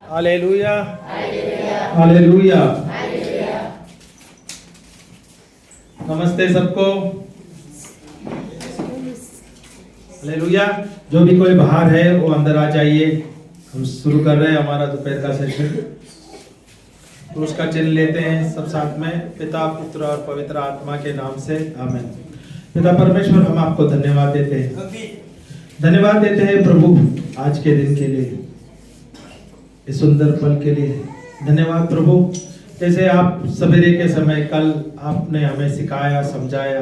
Hallelujah, hallelujah. नमस्ते सबको। Hallelujah. जो भी कोई बाहर है वो अंदर आ जाइए। हम शुरू कर रहे हैं हमारा दोपहर का सेशन। क्रूस का चिन्ह लेते हैं सब साथ में। पिता, पुत्र और पवित्र आत्मा के नाम से आमीन। पिता परमेश्वर, हम आपको धन्यवाद देते हैं, धन्यवाद देते हैं प्रभु आज के दिन के लिए, इस सुंदर पल के लिए। धन्यवाद प्रभु, जैसे आप सवेरे के समय कल आपने हमें सिखाया, समझाया,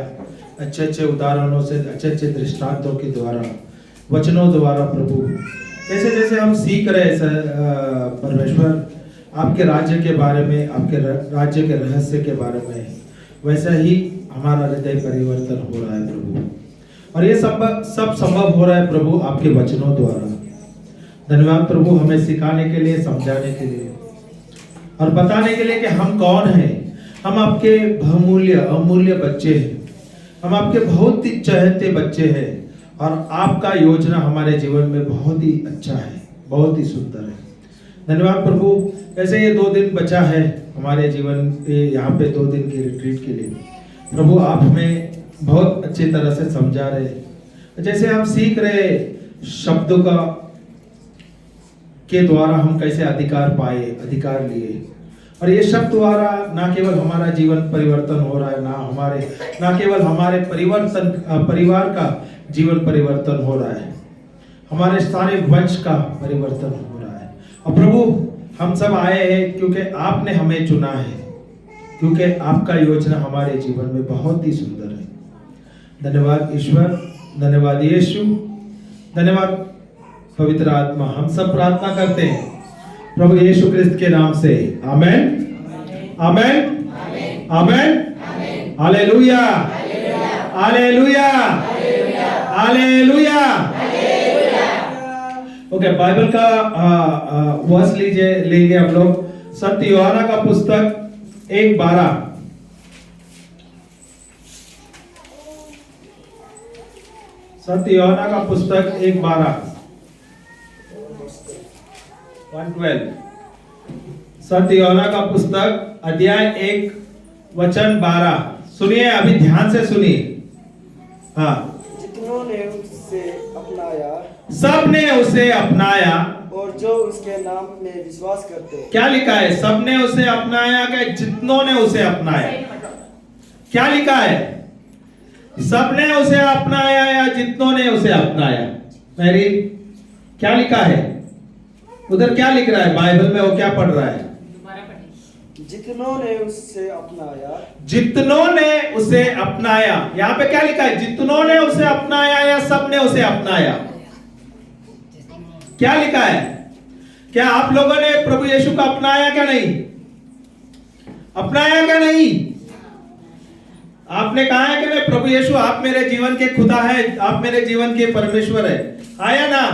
अच्छे अच्छे उदाहरणों से, अच्छे अच्छे दृष्टांतों के द्वारा, वचनों द्वारा प्रभु, जैसे जैसे हम सीख रहे परमेश्वर आपके राज्य के बारे में, आपके राज्य के रहस्य के बारे में, वैसा ही हमारा हृदय परिवर्तन हो रहा है प्रभु। और ये सब संभव हो रहा है प्रभु आपके वचनों द्वारा। धन्यवाद प्रभु, हमें सिखाने के लिए, समझाने के लिए और बताने के लिए कि हम कौन हैं। हम आपके बहुमूल्य अमूल्य बच्चे हैं, हम आपके बहुत ही चहेते बच्चे हैं और आपका योजना हमारे जीवन में बहुत ही अच्छा है, बहुत ही सुंदर है। धन्यवाद प्रभु, ऐसे ये 2 दिन बचा है हमारे जीवन पे, यहाँ पे 2 दिन की रिट्रीट के लिए प्रभु आप हमें बहुत अच्छी तरह से समझा रहे। जैसे हम सीख रहे शब्दों का के द्वारा हम कैसे अधिकार पाए, अधिकार लिए, और ये शब्द द्वारा ना केवल हमारा जीवन परिवर्तन हो रहा है, ना केवल हमारे परिवार का जीवन परिवर्तन हो रहा है, हमारे सारे वंश का परिवर्तन हो रहा है। और प्रभु हम सब आए हैं क्योंकि आपने हमें चुना है, क्योंकि आपका योजना हमारे जीवन में बहुत ही सुंदर है। धन्यवाद ईश्वर, धन्यवाद यीशु, धन्यवाद पवित्र आत्मा। हम सब प्रार्थना करते हैं प्रभु यीशु क्रिस्त के नाम से, amen, amen, amen, hallelujah, hallelujah, hallelujah. Okay, Bible का वर्स लेंगे हम लोग। संत यूहन्ना का पुस्तक 1:12। संत यूहन्ना का पुस्तक 1:12, 1:12। संत यूहन्ना का पुस्तक अध्याय 1 वचन 12। सुनिए, अभी ध्यान से सुनिए। हाँ, जितनों ने उसे अपनाया, सब ने उसे अपनाया, और जो उसके नाम में विश्वास करते हैं। क्या लिखा है? सब ने उसे अपनाया कि जितनों ने उसे अपनाया? क्या लिखा है? सब ने उसे अपनाया या जितनों ने उसे अपनाया? मैरी, क्या लिखा है उधर? क्या लिख रहा है बाइबल में? वो क्या पढ़ रहा है? जितनों ने उसे अपनाया, जितनों ने उसे अपनाया। यहाँ पे क्या लिखा है? जितनों ने उसे अपनाया या सब ने उसे अपनाया? क्या लिखा है? क्या आप लोगों ने प्रभु यीशु को अपनाया क्या नहीं? अपनाया क्या नहीं? आपने कहा है कि नहीं प्रभु यीशु आप मेरे जीवन के खुदा है, आप मेरे जीवन के परमेश्वर है? आया ना?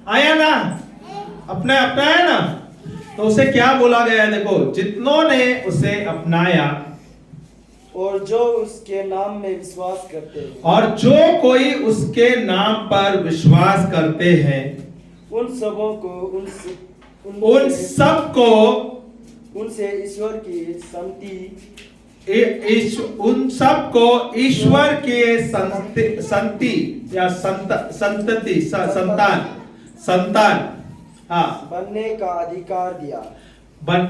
आया ना? अपनाया ना? तो उसे क्या बोला गया है? देखो, जितनों ने उसे अपनाया और जो उसके नाम में विश्वास करते हैं, और जो कोई उसके नाम पर विश्वास करते हैं, उन सबों को उन सबको उनसे ईश्वर की संति, उन सबको ईश्वर के संति या संतति, संतान हाँ, बनने का अधिकार दिया।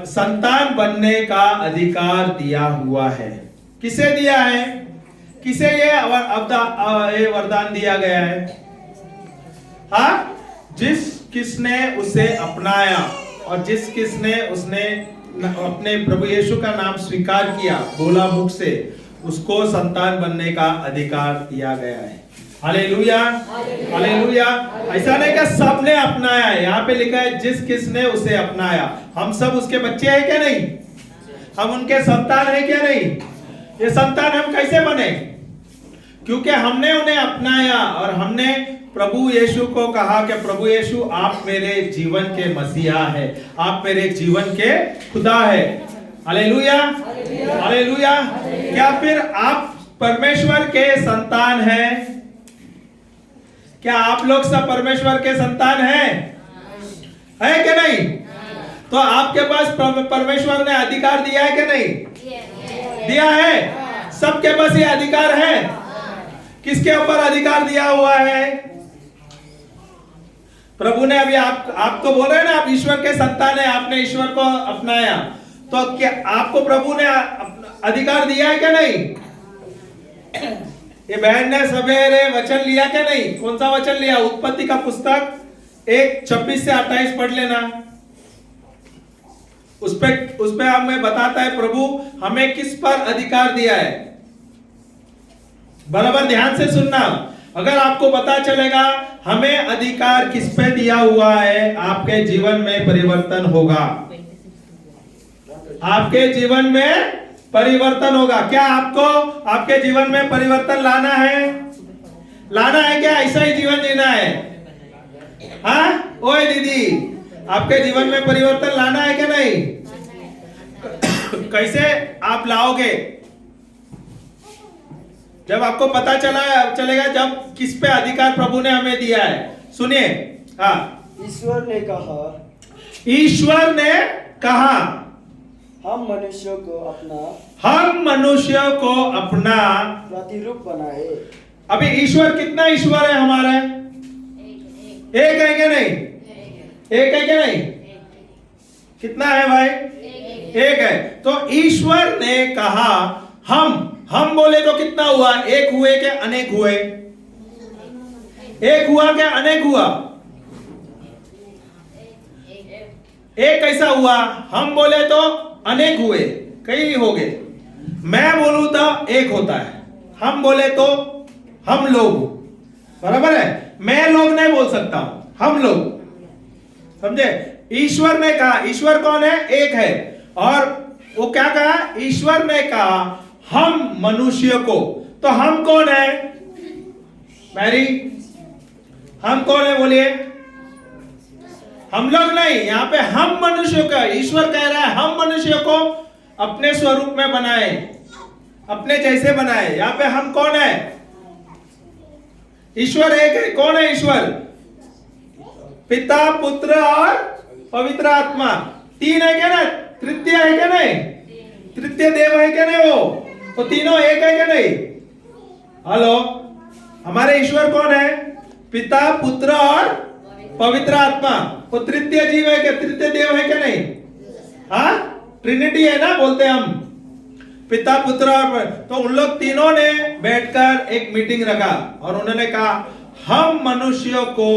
संतान बनने का अधिकार दिया हुआ है। किसे दिया है? किसे ये वरदान दिया गया है? हाँ, किसने उसे अपनाया और किसने उसने अपने प्रभु यीशु का नाम स्वीकार किया, बोला मुख से, उसको संतान बनने का अधिकार दिया गया है। Hallelujah, hallelujah. ऐसा नहीं कि सबने अपनाया है, यहाँ पे लिखा है किसने उसे अपनाया। हम सब उसके बच्चे हैं क्या नहीं? हम उनके संतान हैं क्या नहीं? ये संतान हम कैसे बने? क्योंकि हमने उन्हें अपनाया और हमने प्रभु यीशु को कहा कि प्रभु यीशु आप मेरे जीवन के मसीहा है, आप मेरे जीवन के खुदा है। Hallelujah, hallelujah. क्या फिर आप परमेश्वर के संतान हैं? क्या आप लोग सब परमेश्वर के संतान हैं? है कि नहीं? तो आपके पास परमेश्वर ने अधिकार दिया है कि नहीं? दिया है। सबके पास ये अधिकार है। किसके ऊपर अधिकार दिया हुआ है? प्रभु ने अभी आपको बोल रहे ना, आप ईश्वर के संतान है, आपने ईश्वर को अपनाया, तो क्या आपको प्रभु ने अधिकार दिया है क्या नहीं? ये बहन ने सवेरे वचन लिया क्या नहीं? कौन सा वचन लिया? उत्पत्ति का पुस्तक 1:26 से 28 पढ़ लेना। उस पे हमें बताता है प्रभु हमें किस पर अधिकार दिया है। बराबर ध्यान से सुनना। अगर आपको पता चलेगा हमें अधिकार किस पे दिया हुआ है, आपके जीवन में परिवर्तन होगा। आपके जीवन में परिवर्तन होगा। क्या आपको आपके जीवन में परिवर्तन लाना है? लाना है क्या? ऐसा ही जीवन जीना है? हाँ ओए दीदी, आपके जीवन में परिवर्तन लाना है क्या नहीं? कैसे आप लाओगे? जब आपको पता चलेगा जब किस पे अधिकार प्रभु ने हमें दिया है। सुनिए, हाँ। ईश्वर ने कहा, ईश्वर ने कहा हम मनुष्य को अपना प्रतिरूप बनाए। अभी ईश्वर कितना ईश्वर है हमारा? एक है क्या नहीं? एक है क्या नहीं? कितना है भाई? एक है। तो ईश्वर ने कहा हम बोले तो कितना हुआ? एक हुए क्या अनेक हुए? एक हुआ क्या अनेक हुआ? एक कैसा हुआ? हम बोले तो अनेक हुए, कई हो गए। मैं बोलूं तो एक होता है, हम बोले तो हम लोग। बराबर है? मैं लोग नहीं बोल सकता हूं, हम लोग। समझे? ईश्वर ने कहा, ईश्वर कौन है? एक है। और वो क्या कहा? ईश्वर ने कहा हम मनुष्य को। तो हम कौन है? मैरी, हम कौन है बोलिए? हम लोग नहीं, यहां पे हम मनुष्य का। ईश्वर कह रहा है हम मनुष्य को अपने स्वरूप में बनाए, अपने जैसे बनाए। यहां पे हम कौन है? ईश्वर एक है। कौन है ईश्वर? पिता, पुत्र और पवित्र आत्मा। तीन है क्या ना? तृतीय है क्या नहीं? तृतीय देव है क्या नहीं? वो तो तीनों एक है क्या नहीं? हेलो, हमारे ईश्वर कौन है? पिता, पुत्र और पवित्र आत्मा। वो तृतीय जीव है क्या? तृतीय देव है क्या नहीं? हाँ, ट्रिनिटी है ना बोलते हम, पिता, पुत्र और। तो उन लोग तीनों ने बैठकर एक मीटिंग रखा और उन्होंने कहा हम मनुष्यों को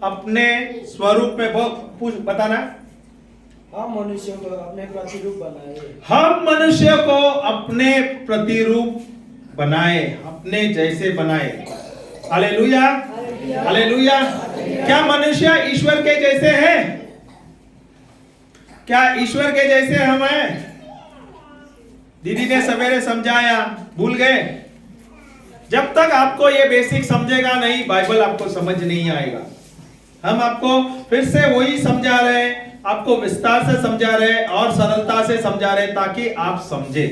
अपने स्वरूप में, बताना। हम मनुष्य को अपने प्रतिरूप बनाए। हम मनुष्य को अपने प्रतिरूप बनाए, अपने जैसे बनाए। Hallelujah, hallelujah. क्या मनुष्य ईश्वर के जैसे हैं? क्या ईश्वर के जैसे हम हैं? दीदी ने सवेरे समझाया, भूल गए? जब तक आपको ये बेसिक समझेगा नहीं, बाइबल आपको समझ नहीं आएगा। हम आपको फिर से वही समझा रहे हैं, आपको विस्तार से समझा रहे और सरलता से समझा रहे ताकि आप समझे।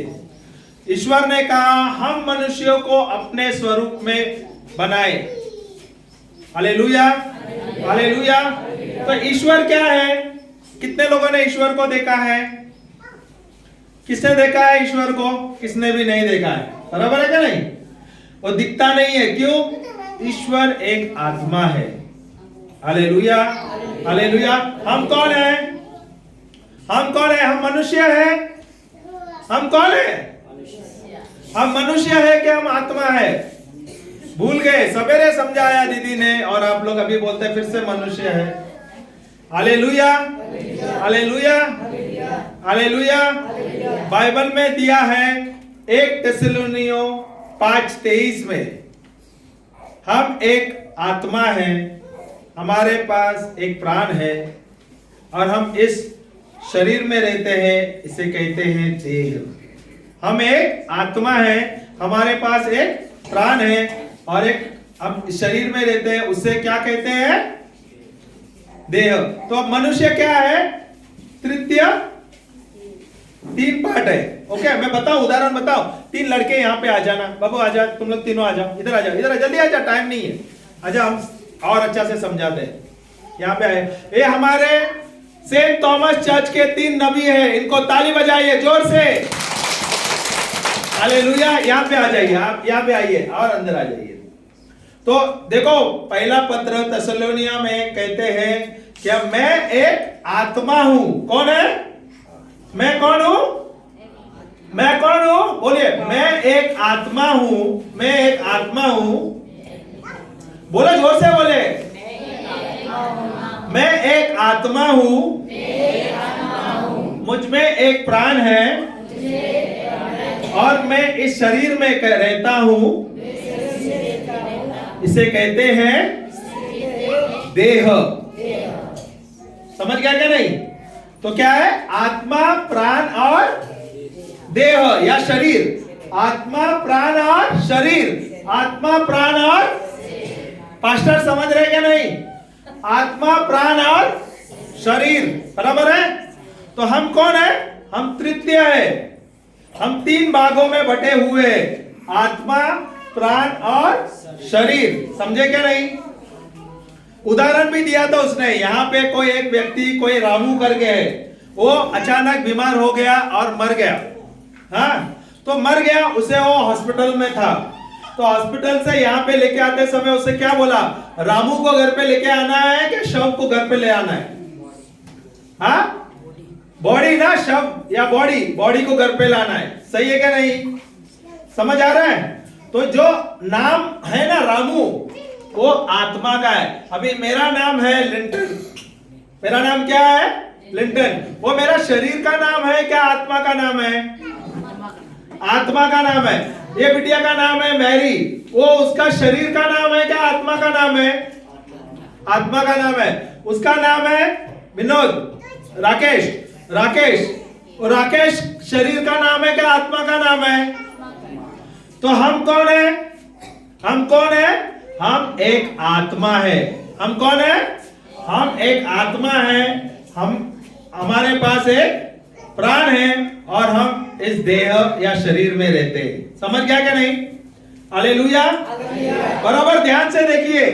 ईश्वर ने कहा हम मनुष्यों को अपने स्वरूप में बनाए। Hallelujah, hallelujah. तो ईश्वर क्या है? कितने लोगों ने ईश्वर को देखा है? किसने देखा है ईश्वर को? किसने भी नहीं देखा है। बराबर है क्या नहीं? वो दिखता नहीं है। क्यों? ईश्वर एक आत्मा है। Hallelujah, hallelujah. हम कौन है? हम कौन है? हम मनुष्य है। हम कौन है? हम मनुष्य है कि हम आत्मा है? भूल गए? सवेरे समझाया दीदी ने और आप लोग अभी बोलते हैं फिर से मनुष्य है। Hallelujah, hallelujah, hallelujah. बाइबल में दिया है 1 थिस्सलुनीयों 5:23 में, हम एक आत्मा है, हमारे पास एक प्राण है और हम इस शरीर में रहते हैं, इसे कहते हैं देह। हम एक आत्मा है, हमारे पास एक प्राण है और एक हम शरीर में रहते हैं, उसे क्या कहते हैं? देह। तो अब मनुष्य क्या है? तृतीय, 3 पार्ट है। ओके, मैं बताऊं, उदाहरण बताओ। 3 लड़के यहाँ पे आ जाना। बाबू आ जा, तुम लोग तीनों आ जाओ, इधर आ जाओ, इधर जल्दी आ जाओ, टाइम नहीं है। आजा, हम और अच्छा से समझाते हैं। यहाँ पे आए। ये हमारे सेंट थॉमस चर्च के 3 नबी हैं, इनको ताली बजाइए जोर से। हालेलुया। यहाँ पे आ जाइए, आप यहाँ पे आइए और अंदर आ जाइए। तो देखो पहला पत्र थिस्सलुनीकियों में कहते हैं कि मैं एक आत्मा हूं। कौन है? मैं कौन हूं? मैं कौन हूं? बोलिए, मैं एक आत्मा हूं। मैं एक आत्मा हूं। बोले जोर से बोले, मैं एक आत्मा हूं। मुझ में एक प्राण है और मैं इस शरीर में रहता हूं। इसे कहते हैं देह। समझ गया क्या? नहीं तो क्या है? आत्मा, प्राण और देह या शरीर। आत्मा, प्राण और शरीर। आत्मा, प्राण और, पास्टर समझ रहे क्या? नहीं, आत्मा, प्राण और शरीर, बराबर है। तो हम कौन है? हम तृतीय है। हम 3 भागों में बटे हुए, आत्मा, प्राण और शरीर। समझे क्या? नहीं, उदाहरण भी दिया था उसने। यहाँ पे कोई एक व्यक्ति, कोई रामू करके है, वो अचानक बीमार हो गया और मर गया। हाँ, तो मर गया, उसे वो हॉस्पिटल में था। तो हॉस्पिटल से यहाँ पे लेके आते समय उसे क्या बोला? रामू को घर पे लेके आना है कि शव को घर पे ले आना है? हाँ, बॉडी ना, शव या बॉडी को घर पे लाना है। सही है क्या? नहीं, समझ आ रहा है? तो जो नाम है ना रामू, वो आत्मा का है। अभी मेरा नाम है लिंटन। मेरा नाम क्या है? लिंटन। वो मेरा शरीर का नाम है क्या आत्मा का नाम है? आत्मा का नाम है। ये बिटिया का नाम है मैरी, वो उसका शरीर का नाम है क्या आत्मा का नाम है? आत्मा का नाम है। उसका नाम है विनोद, राकेश। और राकेश शरीर का नाम है क्या आत्मा का नाम है? तो हम कौन है? हम कौन है? हम एक आत्मा है। हम कौन है? हम एक आत्मा है। हमारे पास एक प्राण है और हम इस देह या शरीर में रहते हैं। समझ गया क्या? नहीं, हालेलुया। बराबर ध्यान से देखिए,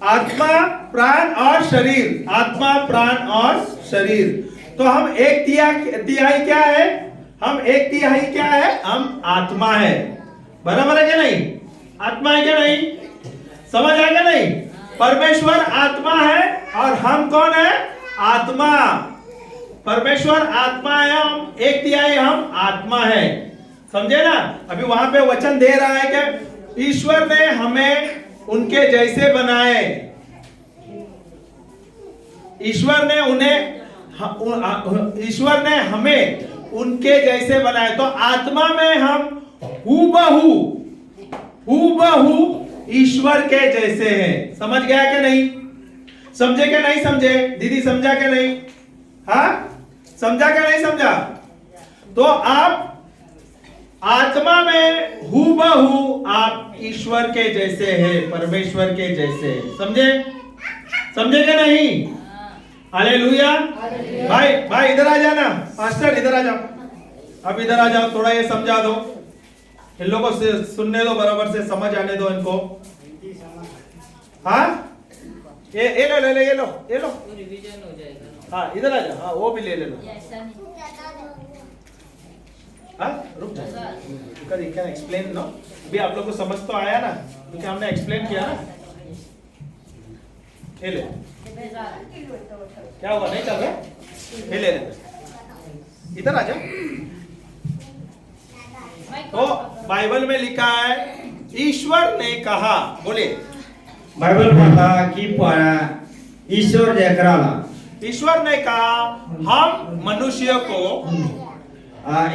आत्मा, प्राण और शरीर। आत्मा, प्राण और शरीर। तो हम 1/3 क्या है? हम 1/3 क्या है? हम आत्मा है। बराबर है क्या? नहीं, आत्मा है क्या? नहीं, समझ आ गया? नहीं, परमेश्वर आत्मा है और हम कौन है? आत्मा। परमेश्वर आत्मा है, हम 1/3 हम आत्मा है। समझे ना? अभी वहां पे वचन दे रहा है कि ईश्वर ने हमें उनके जैसे बनाए। ईश्वर ने हमें उनके जैसे बनाए। तो आत्मा में हम हूबहू ईश्वर के जैसे हैं। समझ गया क्या? नहीं, समझे क्या? नहीं समझे? दीदी समझा क्या? नहीं, हाँ, समझा क्या? नहीं समझा? तो आप आत्मा में हूबहू आप ईश्वर के जैसे हैं, परमेश्वर के जैसे। समझे क्या? नहीं, हालेलुया। भाई इधर आ जाना, पास्टर इधर आ जाओ। अब इधर आ जाओ, थोड़ा ये समझा दो इन लोगों से, सुनने दो, बराबर से समझ आने दो इनको। हाँ, ये लो। हाँ, इधर आ जाओ। हाँ, वो भी ले लो। हाँ, रुक जाओ। Can explain no. अभी आप लोग को समझ तो आया ना, क्योंकि हमने एक्सप्लेन किया ना। ये ले, क्या हुआ? नहीं चल रहा? ये ले। इधर आ जा। तो बाइबल में लिखा है, ईश्वर ने कहा। बोले, बाइबल म्हणता की ईश्वर जे कराला, ईश्वर ने कहा हम मनुष्य को,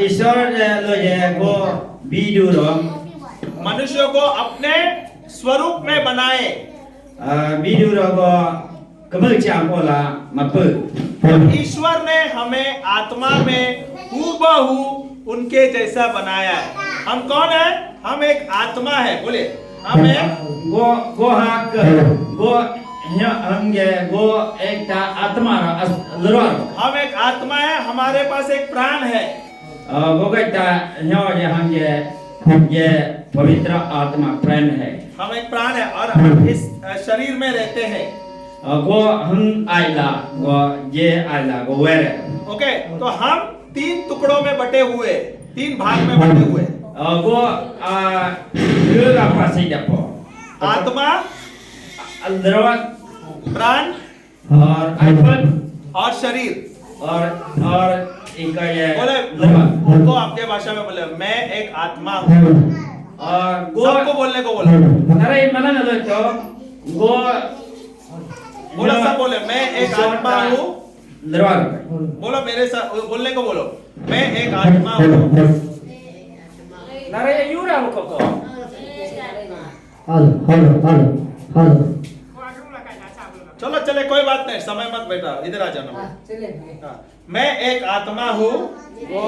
ईश्वर जे को बिडुरो, मनुष्य को अपने स्वरूप में बनाए। बिडुरो को कबलचाम ओला मप। ईश्वर ने हमें आत्मा में हूबहू उनके जैसा बनाया है। हम कौन है? हम एक आत्मा है। बोले, हम एक गो हाक गो हमगे गो एक आत्मा लरवार। हम एक आत्मा है, हमारे पास एक प्राण है। गो गटा ह्यो जे हमगे ये पवित्र आत्मा प्राण है। हम एक प्राण है और हम इस शरीर में रहते हैं। go hung ai la go je ai la go were okay, तो हम 3 टुकड़ों में बटे हुए, 3 भाग में बटे हुए, go đưa ra pa sai da po आत्मा, andrawat प्राण और iPhone और शरीर। और एक ये बोले andrawat तो आपके भाषा में बोले मैं एक आत्मा हूँ, और go सबको बोलने को बोलो, अरे mana na to go बोलो सब बोले मैं एक आत्मा हूँ, andrawat बोलो मेरे साथ बोलने को बोलो, मैं एक आत्मा हूँ। nare yura ko ko hello चलो चले कोई बात नहीं, समय मत बैठा, इधर आ जाना। हाँ, मैं एक आत्मा हूँ, go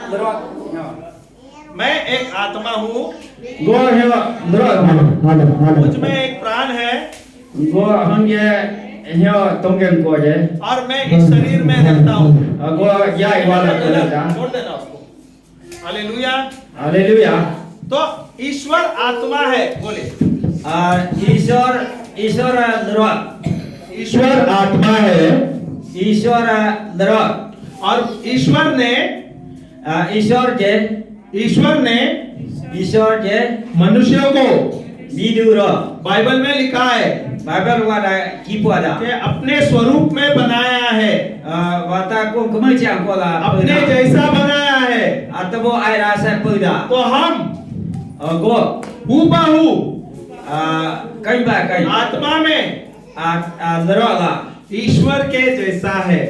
andrawat मैं एक आत्मा हूँ, go hewa andrawat मुझ में एक प्राण है go hang ye hewa tonggen ko je और मैं इस शरीर में रहता हूँ। go jai wala ko छोड़ देना उसको। हालेलुया। haleluya तो ईश्वर आत्मा है, बोले ईश्वर andrawat ईश्वर आत्मा है ईश्वर andrawat और ईश्वर ने ईश्वर je मनुष्यों को bidura बाइबल में लिखा है bible wala kipu ada कि अपने स्वरूप में बनाया है, wata ko kemacang ko la अपने जैसा बनाया है। atau ai rasa pada तो हम go हूबहू kai ba kai आत्मा में andrawat la ईश्वर के जैसा है,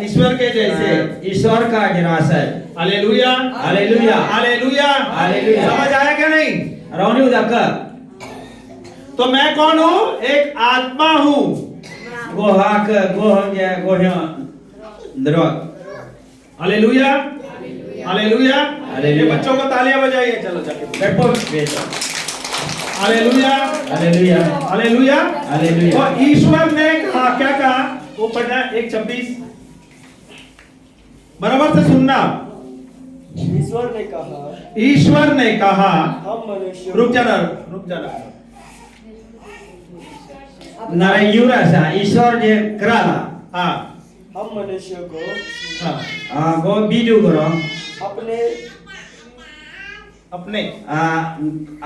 ईश्वर के जैसे। ईश्वर का जरासा हालेलुया हालेलुया हालेलुया हालेलुया। समझ आया क्या नहीं? rauni udah ke तो मैं कौन हूँ? एक आत्मा हूँ। go hak go hanya go nya andrawat hallelujah hallelujah. Hallelujah. ये बच्चों को तालियां बजाइए, चलो जाके। lepo beta hallelujah haleluya hallelujah. Hallelujah तो ईश्वर ने कहा, क्या कहा? वो पढ़ना 1:26 बराबर से सुनना। ईश्वर ने कहा ईश्वर ने कहा, हम मनुष्य रुक जाना। nara yurasa ईश्वर je kerala हाँ हम मनुष्य को हाँ go bidu koro अपने अपने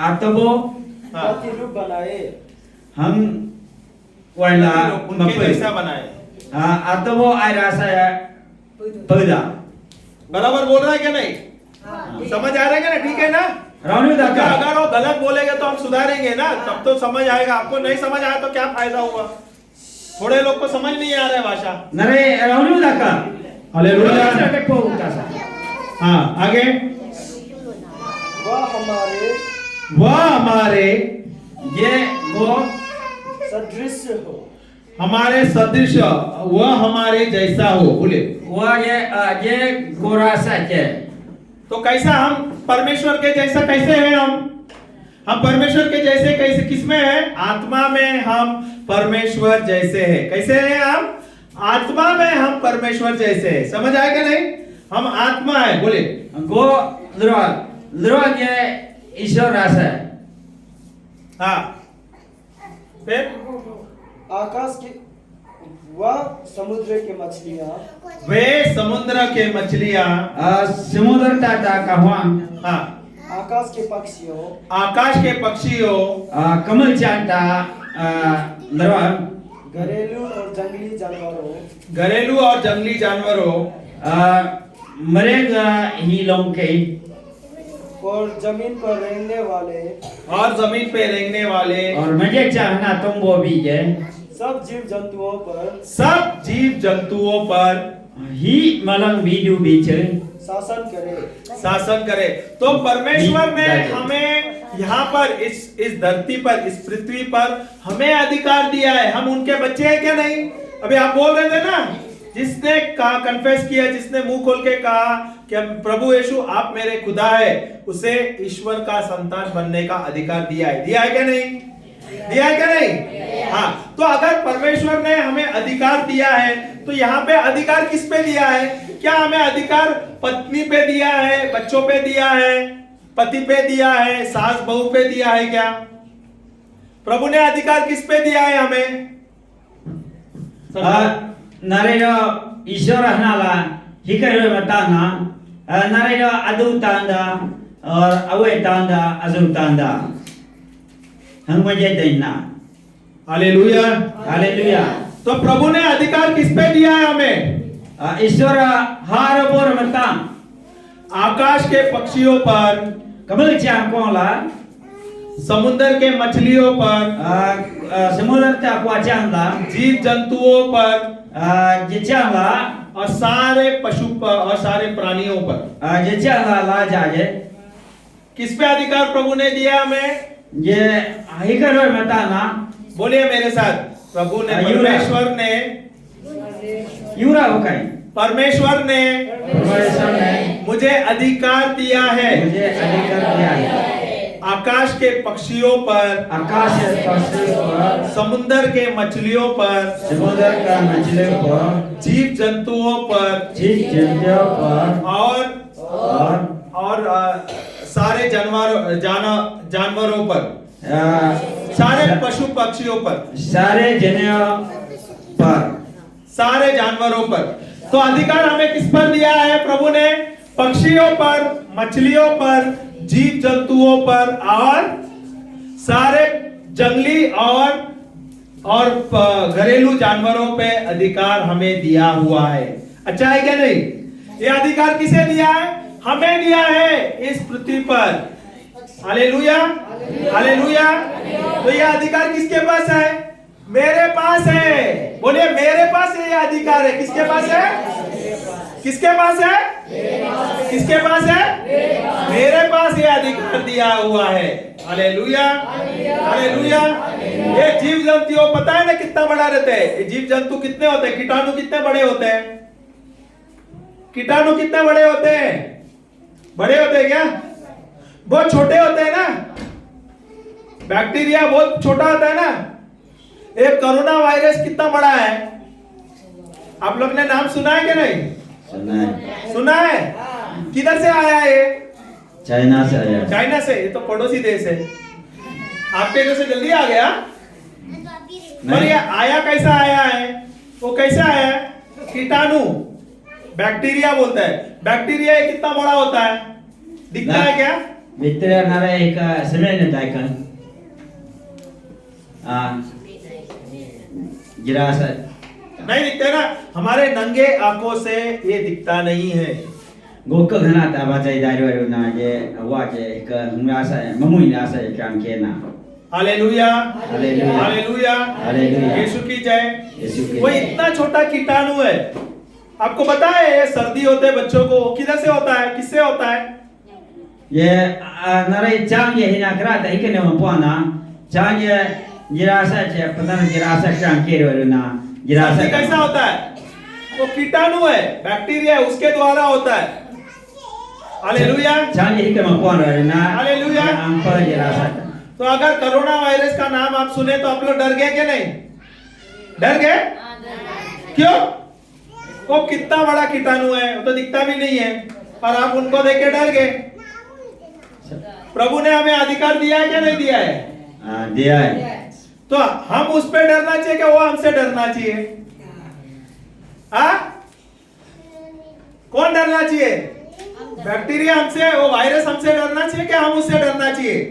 atau हाँ प्रतिरूप बनाए हम wala उनके जैसा बनाए। atau ai rasa ya pada बराबर बोल रहा है क्या नहीं? समझ आ रहा है क्या ना? ठीक है ना? rauni udah क्या ke अगर वो गलत बोलेगा तो हम सुधारेंगे ना, तब तो समझ आएगा। आपको नहीं समझ आया तो क्या फायदा हुआ? थोड़े लोग को समझ नहीं आ रहा है भाषा। nare rauni udah ke hallelujah. lepo utasa हाँ आगे। वह हमारे je go सदृश हो, हमारे सदृश, वह हमारे जैसा हो। बोले wa je go rasa je तो कैसा हम परमेश्वर के जैसा कैसे हैं? हम परमेश्वर के जैसे कैसे किसमें है? आत्मा में हम परमेश्वर जैसे हैं। कैसे हैं हम? आत्मा में हम परमेश्वर जैसे हैं। समझ आएगा नहीं? हम आत्मा है। बोले go lerawat je ईश्वर rasa हाँ फिर आकाश के वह समुद्र के मछलियां, वे समुद्र के मछलियां, समुद्र tata kahuang हाँ आकाश के पक्षियों, आकाश के पक्षियों, kemudian ta lerawat घरेलू और जंगली जानवरों, घरेलू और जंगली जानवरों, mereka hilang ke और जमीन पर रहने वाले और जमीन पे रेंगने वाले, और मजे चाहना तुम वो भी je सब जीव जंतुओं पर सब जीव जंतुओं पर ही malang bidu biche शासन करे। शासन करे। तो परमेश्वर ने हमें यहाँ पर इस धरती पर, इस पृथ्वी पर हमें अधिकार दिया है। हम उनके बच्चे हैं क्या नहीं? अभी आप बोल रहे थे ना, जिसने कहा, कन्फेस किया, जिसने मुंह खोल के कहा कि प्रभु यीशु आप मेरे खुदा है, उसे ईश्वर का संतान बनने का अधिकार दिया है। दिया है क्या नहीं? दिया है क्या नहीं? हाँ। तो अगर परमेश्वर ने हमें अधिकार दिया है, तो यहाँ पे अधिकार किस पे दिया है? क्या हमें अधिकार पत्नी पे दिया है, बच्चों पे दिया है, पति पे दिया है, सास बहू पे दिया है? क्या प्रभु ने अधिकार किस पे दिया है हमें? Narayro Ishwara hnala hikaro matana narayro adu tanda और अवे तांदा अजुर तांदा हम मजे देना हालेलुया हालेलुया तो प्रभु ने अधिकार किस पे दिया है हमें ईश्वर हार बोर मता आकाश के पक्षियों पर कमल चाम कोला समुद्र के मछलियों पर समुद्र ता क्वाचांदा जीव जंतुओं पर जिचांगा और सारे पशु पर और सारे प्राणियों पर जिचांगा ला जाजे किस पे अधिकार प्रभु ने दिया हमें ये हिकरो मताना बोलिए मेरे साथ प्रभु ने परमेश्वर ने यूरा होकाई परमेश्वर ने मुझे अधिकार दिया है मुझे अधिकार दिया है आकाश के पक्षियों पर आकाश के पक्षियों पर समुद्र के मछलियों पर समुद्र का मछलियों पर जीव जंतुओं पर जीव जंतुओं पर और सारे जानवरों पर सारे पशु पक्षियों पर सारे सारे जानवरों पर तो अधिकार हमें किस पर दिया है प्रभु ने पक्षियों पर मछलियों पर जीव जंतुओं पर और सारे जंगली और घरेलू जानवरों पे अधिकार हमें दिया हुआ है अच्छा है क्या नहीं ये अधिकार किसे दिया है हमें दिया है इस पृथ्वी पर हालेलुया हालेलुया तो ये अधिकार किसके पास है मेरे पास है बोलिए मेरे पास ये अधिकार है किसके पास है किसके पास है किसके पास है मेरे पास ये अधिकार दिया हुआ है हालेलुया हालेलुया ये जीव जंतु पता है ना कितना बड़ा रहता है ये जीव जंतु कितने होते हैं कीटाणु कितने बड़े होते हैं कीटाणु कितने बड़े होते हैं बड़े होते हैं क्या बहुत छोटे होते हैं ना बैक्टीरिया बहुत छोटा होता है ना एक कोरोना वायरस कितना बड़ा है आप लोग ने नाम सुना है कि नहीं सुना है किधर से आया है ये चाइना से आया चाइना से ये तो पड़ोसी देश है आपके इधर से जल्दी आ गया पर ये आया कैसा आया है वो कैसा आया है कीटाणु बैक्टीरिया बोलता है बैक्टीरिया कितना बड़ा होता है दिखता है क्या मित्र नारे एक समय ने दायकन गिरासा नहीं दिखता ना हमारे नंगे आंखों से ये दिखता नहीं है गोक घना ता बाजाई दारो ना ये वाजे का हुंगासा ममुइनासा कांकेना हालेलुया हालेलुया हालेलुया हालेलुया यीशु की जय यीशु की वो इतना छोटा कीटाणु है आपको पता है ये सर्दी होते है बच्चों को किधर से होता है किससे होता है ये नारे चांग ये हिना करा ता इकने मपोना चांग ये गिरासा जे पता न गिरासा कांके रो ना गिरासा कैसा होता है वो कीटाणु है बैक्टीरिया है उसके द्वारा होता है हालेलुया चांग ये हिकने मपोना रो ना हालेलुया अंपर गिरासा तो अगर कोरोना वायरस का नाम आप सुने तो आप लोग डर गए क्या नहीं डर गए क्यों वो कितना बड़ा कीटाणु है वो तो दिखता भी नहीं है और आप उनको देख के डर गए प्रभु ने हमें अधिकार दिया है क्या नहीं दिया है दिया है तो हम उस पे डरना चाहिए कि वो हमसे डरना चाहिए कौन डरना चाहिए बैक्टीरिया हमसे वो वायरस हमसे डरना चाहिए कि हम उससे डरना चाहिए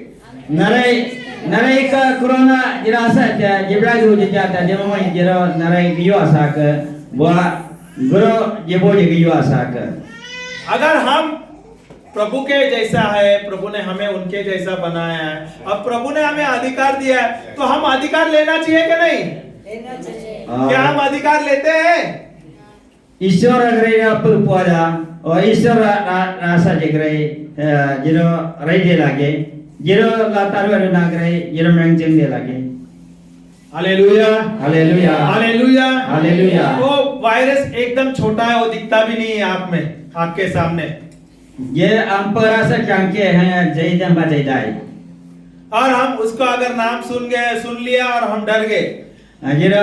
नरे का कोरोना गिरासा जिब्रा जो जाता जब मैं जरा नरे गियो आसा का वो गुरु जेबो गियो आसा का अगर हम प्रभु के जैसा है प्रभु ने हमें उनके जैसा बनाया है अब प्रभु ने हमें अधिकार दिया है तो हम अधिकार लेना चाहिए कि नहीं क्या हम अधिकार लेते हैं ईश्वर अग्रे अपुर पोदा और ईश्वर रासा जगरे जिरो रेजे लागे जिरो लातार ना करे जिरो मंगजंग दे लागे हालेलुया हालेलुया हालेलुया हालेलुया वो वायरस एकदम छोटा है वो दिखता भी नहीं है आँख में आँख के सामने ये अंपरा से कांके हैं जयदम बजैदाई और हम उसको अगर नाम सुन लिया और हम डर गए जिरो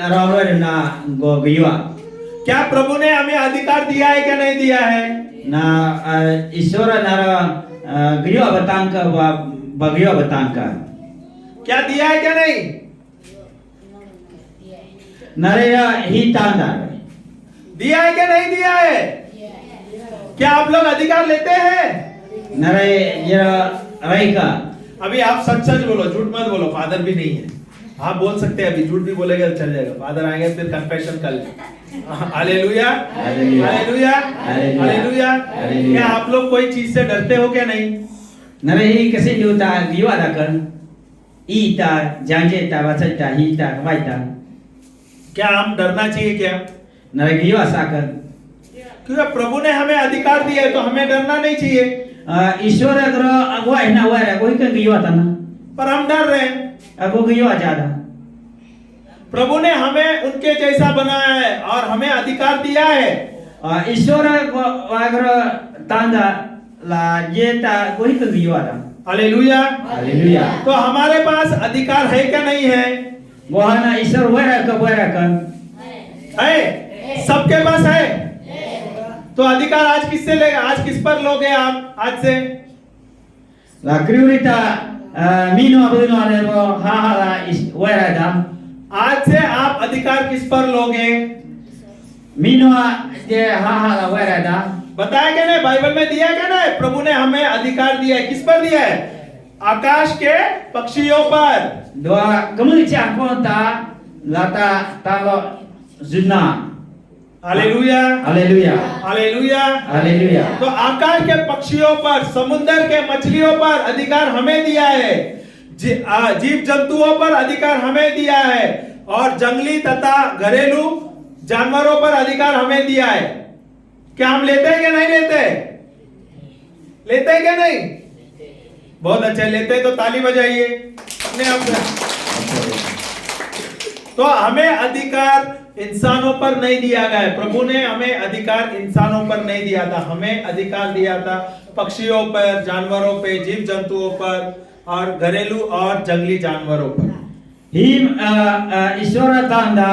रावर ना गो गयुआ क्या प्रभु ने हमें अधिकार दिया है क्या नहीं दिया है ना ईश्वर नारा गयुआ बतांग का बगयुआ बतांग का क्या दिया है क्या नहीं Naraya hi tanda. दिया है क्या नहीं दिया है? क्या आप लोग अधिकार लेते हैं? Naray jira raika. अभी आप सच सच बोलो, झूठ मत बोलो। फादर भी नहीं है, आप बोल सकते हैं। अभी झूठ भी बोलेगा तो चल जाएगा। फादर आएंगे फिर कन्फेशन कर ले। Hallelujah, hallelujah, hallelujah, hallelujah. Hallelujah. क्या आप लोग कोई चीज से डरते हो क्या? नहीं। Naray hi kasi duta giwa da kan. Ita janje ta baca ta hi ta vai ta. क्या हम डरना चाहिए क्या? Naray giwa sa kan. क्योंकि प्रभु ने हमें अधिकार दिया है तो हमें डरना नहीं चाहिए। ईश्वर अगर अगुआ है ना हुआ है कोई का गिवा था ना, पर हम डर रहे हैं। अगो गिवा ज्यादा। प्रभु ने हमें उनके जैसा बनाया है और हमें अधिकार दिया है। ईश्वर अगर तांदा ला ये ता कोई का गिवा था। Hallelujah, hallelujah. तो हमारे पास अधिकार है क्या नहीं है? वो है ना ईश्वर वैरा का है, सबके पास है। तो अधिकार आज किससे लेगा? आज किस पर लोगे आप? आज से ला क्रियोरिटा मीनो अबुनो आने वो हा ला इस वैरा दा। आज से आप अधिकार किस पर लोगे? मीनो जे हा ला वैरा दा। बताया क्या नहीं? बाइबल में दिया क्या नहीं? प्रभु ने हमें अधिकार दिया है। किस पर दिया है? आकाश के पक्षियों पर। दो कमुल चाकोता लाता तालो जुना। Hallelujah, hallelujah, hallelujah, hallelujah. तो आकाश के पक्षियों पर, समुद्र के मछलियों पर अधिकार हमें दिया है। जीव जंतुओं पर अधिकार हमें दिया है और जंगली तथा घरेलू जानवरों पर अधिकार हमें दिया है। क्या हम लेते हैं क्या नहीं लेते? लेते हैं क्या नहीं? बहुत अच्छे, लेते हैं तो ताली बजाइए अपने आप से। तो हमें अधिकार इंसानों पर नहीं दिया गया है। प्रभु ने हमें अधिकार इंसानों पर नहीं दिया था, हमें अधिकार दिया था पक्षियों पर, जानवरों पे, जीव जंतुओं पर और घरेलू और जंगली जानवरों पर। हिम ईश्वर तांदा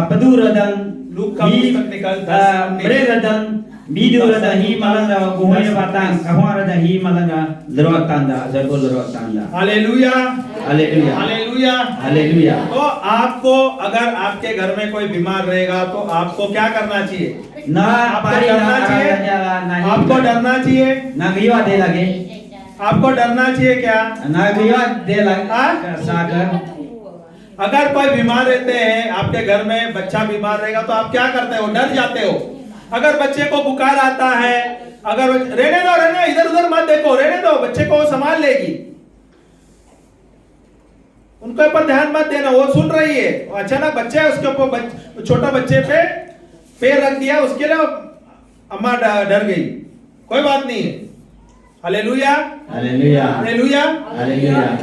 पदुरदन लूक का पुस्तक निकाल 10:19। ब्रेरदन बिदुरदा ही मलंगा गोहय बातांग कहवारदा ही मलंगा लरो तांदा जगो लरो तांदा। Hallelujah, hallelujah, hallelujah, hallelujah. तो आपको अगर आपके घर में कोई बीमार रहेगा तो आपको क्या करना चाहिए? ना आपको पारी डरना चाहिए? आपको डरना चाहिए? ना गिवा दे लगे, आपको डरना चाहिए क्या? ना गिवा दे लगे सागर। अगर कोई बीमार रहते हैं, आपके घर में बच्चा बीमार रहेगा तो आप क्या करते हो? डर जाते हो। अगर बच्चे को बुखार आता है, अगर रहने दो, रहने, इधर उधर मत देखो, रहने दो, बच्चे को संभाल लेगी, उनके ऊपर ध्यान मत देना, वो सुन रही है। अचानक बच्चा है, उसके ऊपर छोटा बच्चे पे पैर रख दिया, उसके लिए अम्मा डर गई, कोई बात नहीं है। Hallelujah, hallelujah, hallelujah, hallelujah.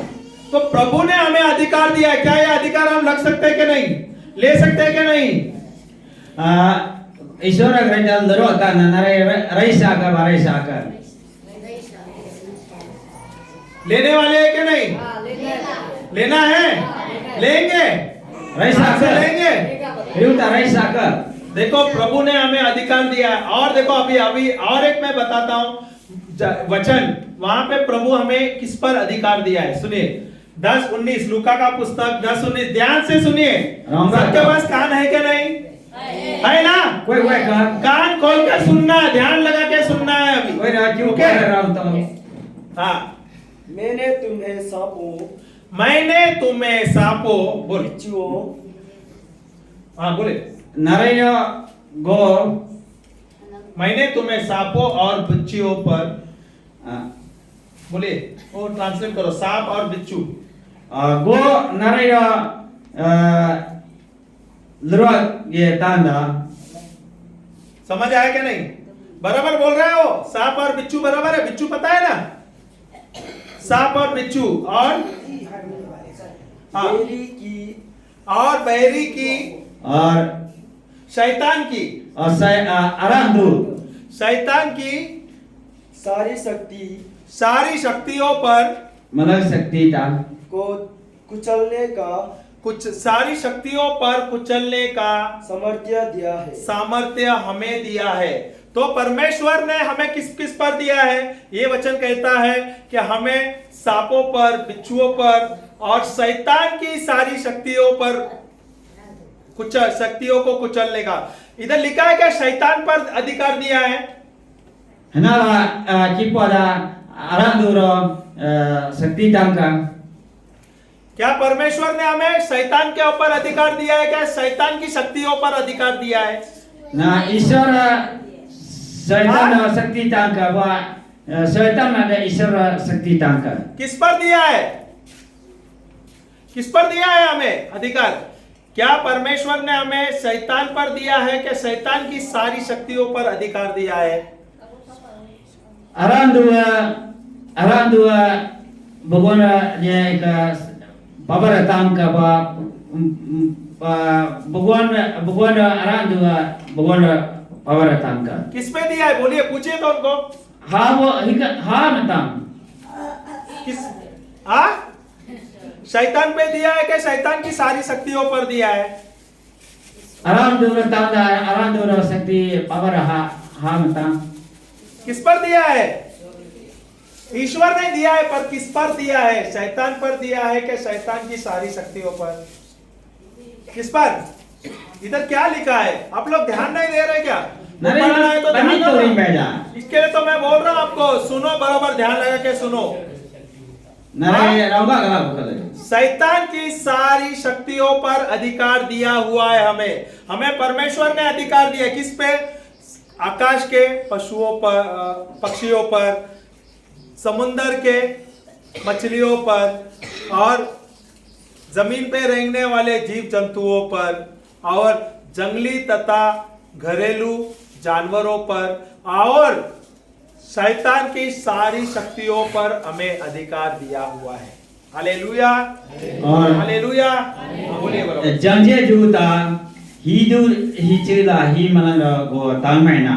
तो प्रभु ने हमें अधिकार दिया है। क्या ये अधिकार हम लग सकते हैं कि नहीं? ले सकते हैं कि नहीं? ईश्वर अग्रजल लरो तांदा नरे रईसा का बारईसा का लेने वाले हैं कि नहीं? लेना है, लेंगे, रईसा से का लेंगे। रिउता रईसा का। देखो प्रभु ने हमें अधिकार दिया है। और देखो अभी अभी और एक मैं बताता हूं वचन, वहां पे प्रभु हमें किस पर अधिकार दिया है, सुनिए। 10:19 लूका का पुस्तक 10:19, ध्यान से सुनिए। सबके पास कान है क्या नहीं? है ना? कोई का कान खोल कर सुनना, ध्यान लगा के सुनना है अभी। कोई राजू ओके? के राम तो हाँ, मैंने तुम्हें सांपों, मैंने तुम्हें सांपों, बोल, बिच्छुओं, हाँ बोले, नरेयो गो मैंने तुम्हें सांपों और बिच्छुओं पर, बोले, वो ट्रांसलेट करो, सांप और बिच्छू। गो नरेयो लरो ये तांदा। समझ आया क्या नहीं? बराबर बोल रहे हो? सांप और बिच्छू बराबर है? बिच्छू पता है ना? सांप और बिच्छू और हाँ, मेरी की और बहरी की और शैतान की, और अरांदू शैतान की सारी शक्ति सारी शक्तियों पर, मतलब शक्ति था को कुचलने का कुछ सारी शक्तियों पर कुचलने का सामर्थ्य दिया है। सामर्थ्य हमें दिया है। तो परमेश्वर ने हमें किस किस पर दिया है? ये वचन कहता है कि हमें सांपों पर, बिच्छुओं पर और शैतान की सारी शक्तियों पर कुचल शक्तियों को कुचलने का। इधर लिखा है क्या शैतान पर अधिकार दिया है? Henala kipada aranduro sakti tangka. क्या परमेश्वर ने हमें शैतान के ऊपर अधिकार दिया है? क्या शैतान की शक्तियों पर अधिकार दिया है? Na isara syaitan sakti tangka ba syaitan ada isara sakti tangka. किस पर दिया है? किस पर दिया है हमें अधिकार? क्या परमेश्वर ने हमें शैतान पर दिया है कि शैतान की सारी शक्तियों पर अधिकार दिया है? Arandua bogona nya ka babara tangka ba bogona arandua bogona babara tangka. किस पे दिया है? बोलिए, पूछिए तो उनको। Ha matang. किस शैतान पे दिया है कि शैतान की सारी शक्तियों पर दिया है? Arandura tangda arandura sakti babara ha matang. किस पर दिया है? ईश्वर ने दिया है, पर किस पर दिया है? शैतान पर दिया है कि शैतान की सारी शक्तियों पर? किस पर? इधर क्या लिखा है? आप लोग ध्यान नहीं दे रहे क्या? पढ़ना है तो ध्यान दो। इसके लिए तो मैं बोल रहा हूं आपको, सुनो, बराबर ध्यान लगा के सुनो। शैतान की सारी शक्तियों पर अधिकार दिया हुआ है हमें। हमें परमेश्वर ने अधिकार दिया किस पे? आकाश के पशुओं पर, पक्षियों पर, समुंदर के मछलियों पर और जमीन पे रेंगने वाले जीव जंतुओं पर और जंगली तथा घरेलू जानवरों पर और शैतान की सारी शक्तियों पर हमें अधिकार दिया हुआ है। Hallelujah, hallelujah. बोलिए बराबर। Jangje juta hidu hicila hi malanga go tangmaina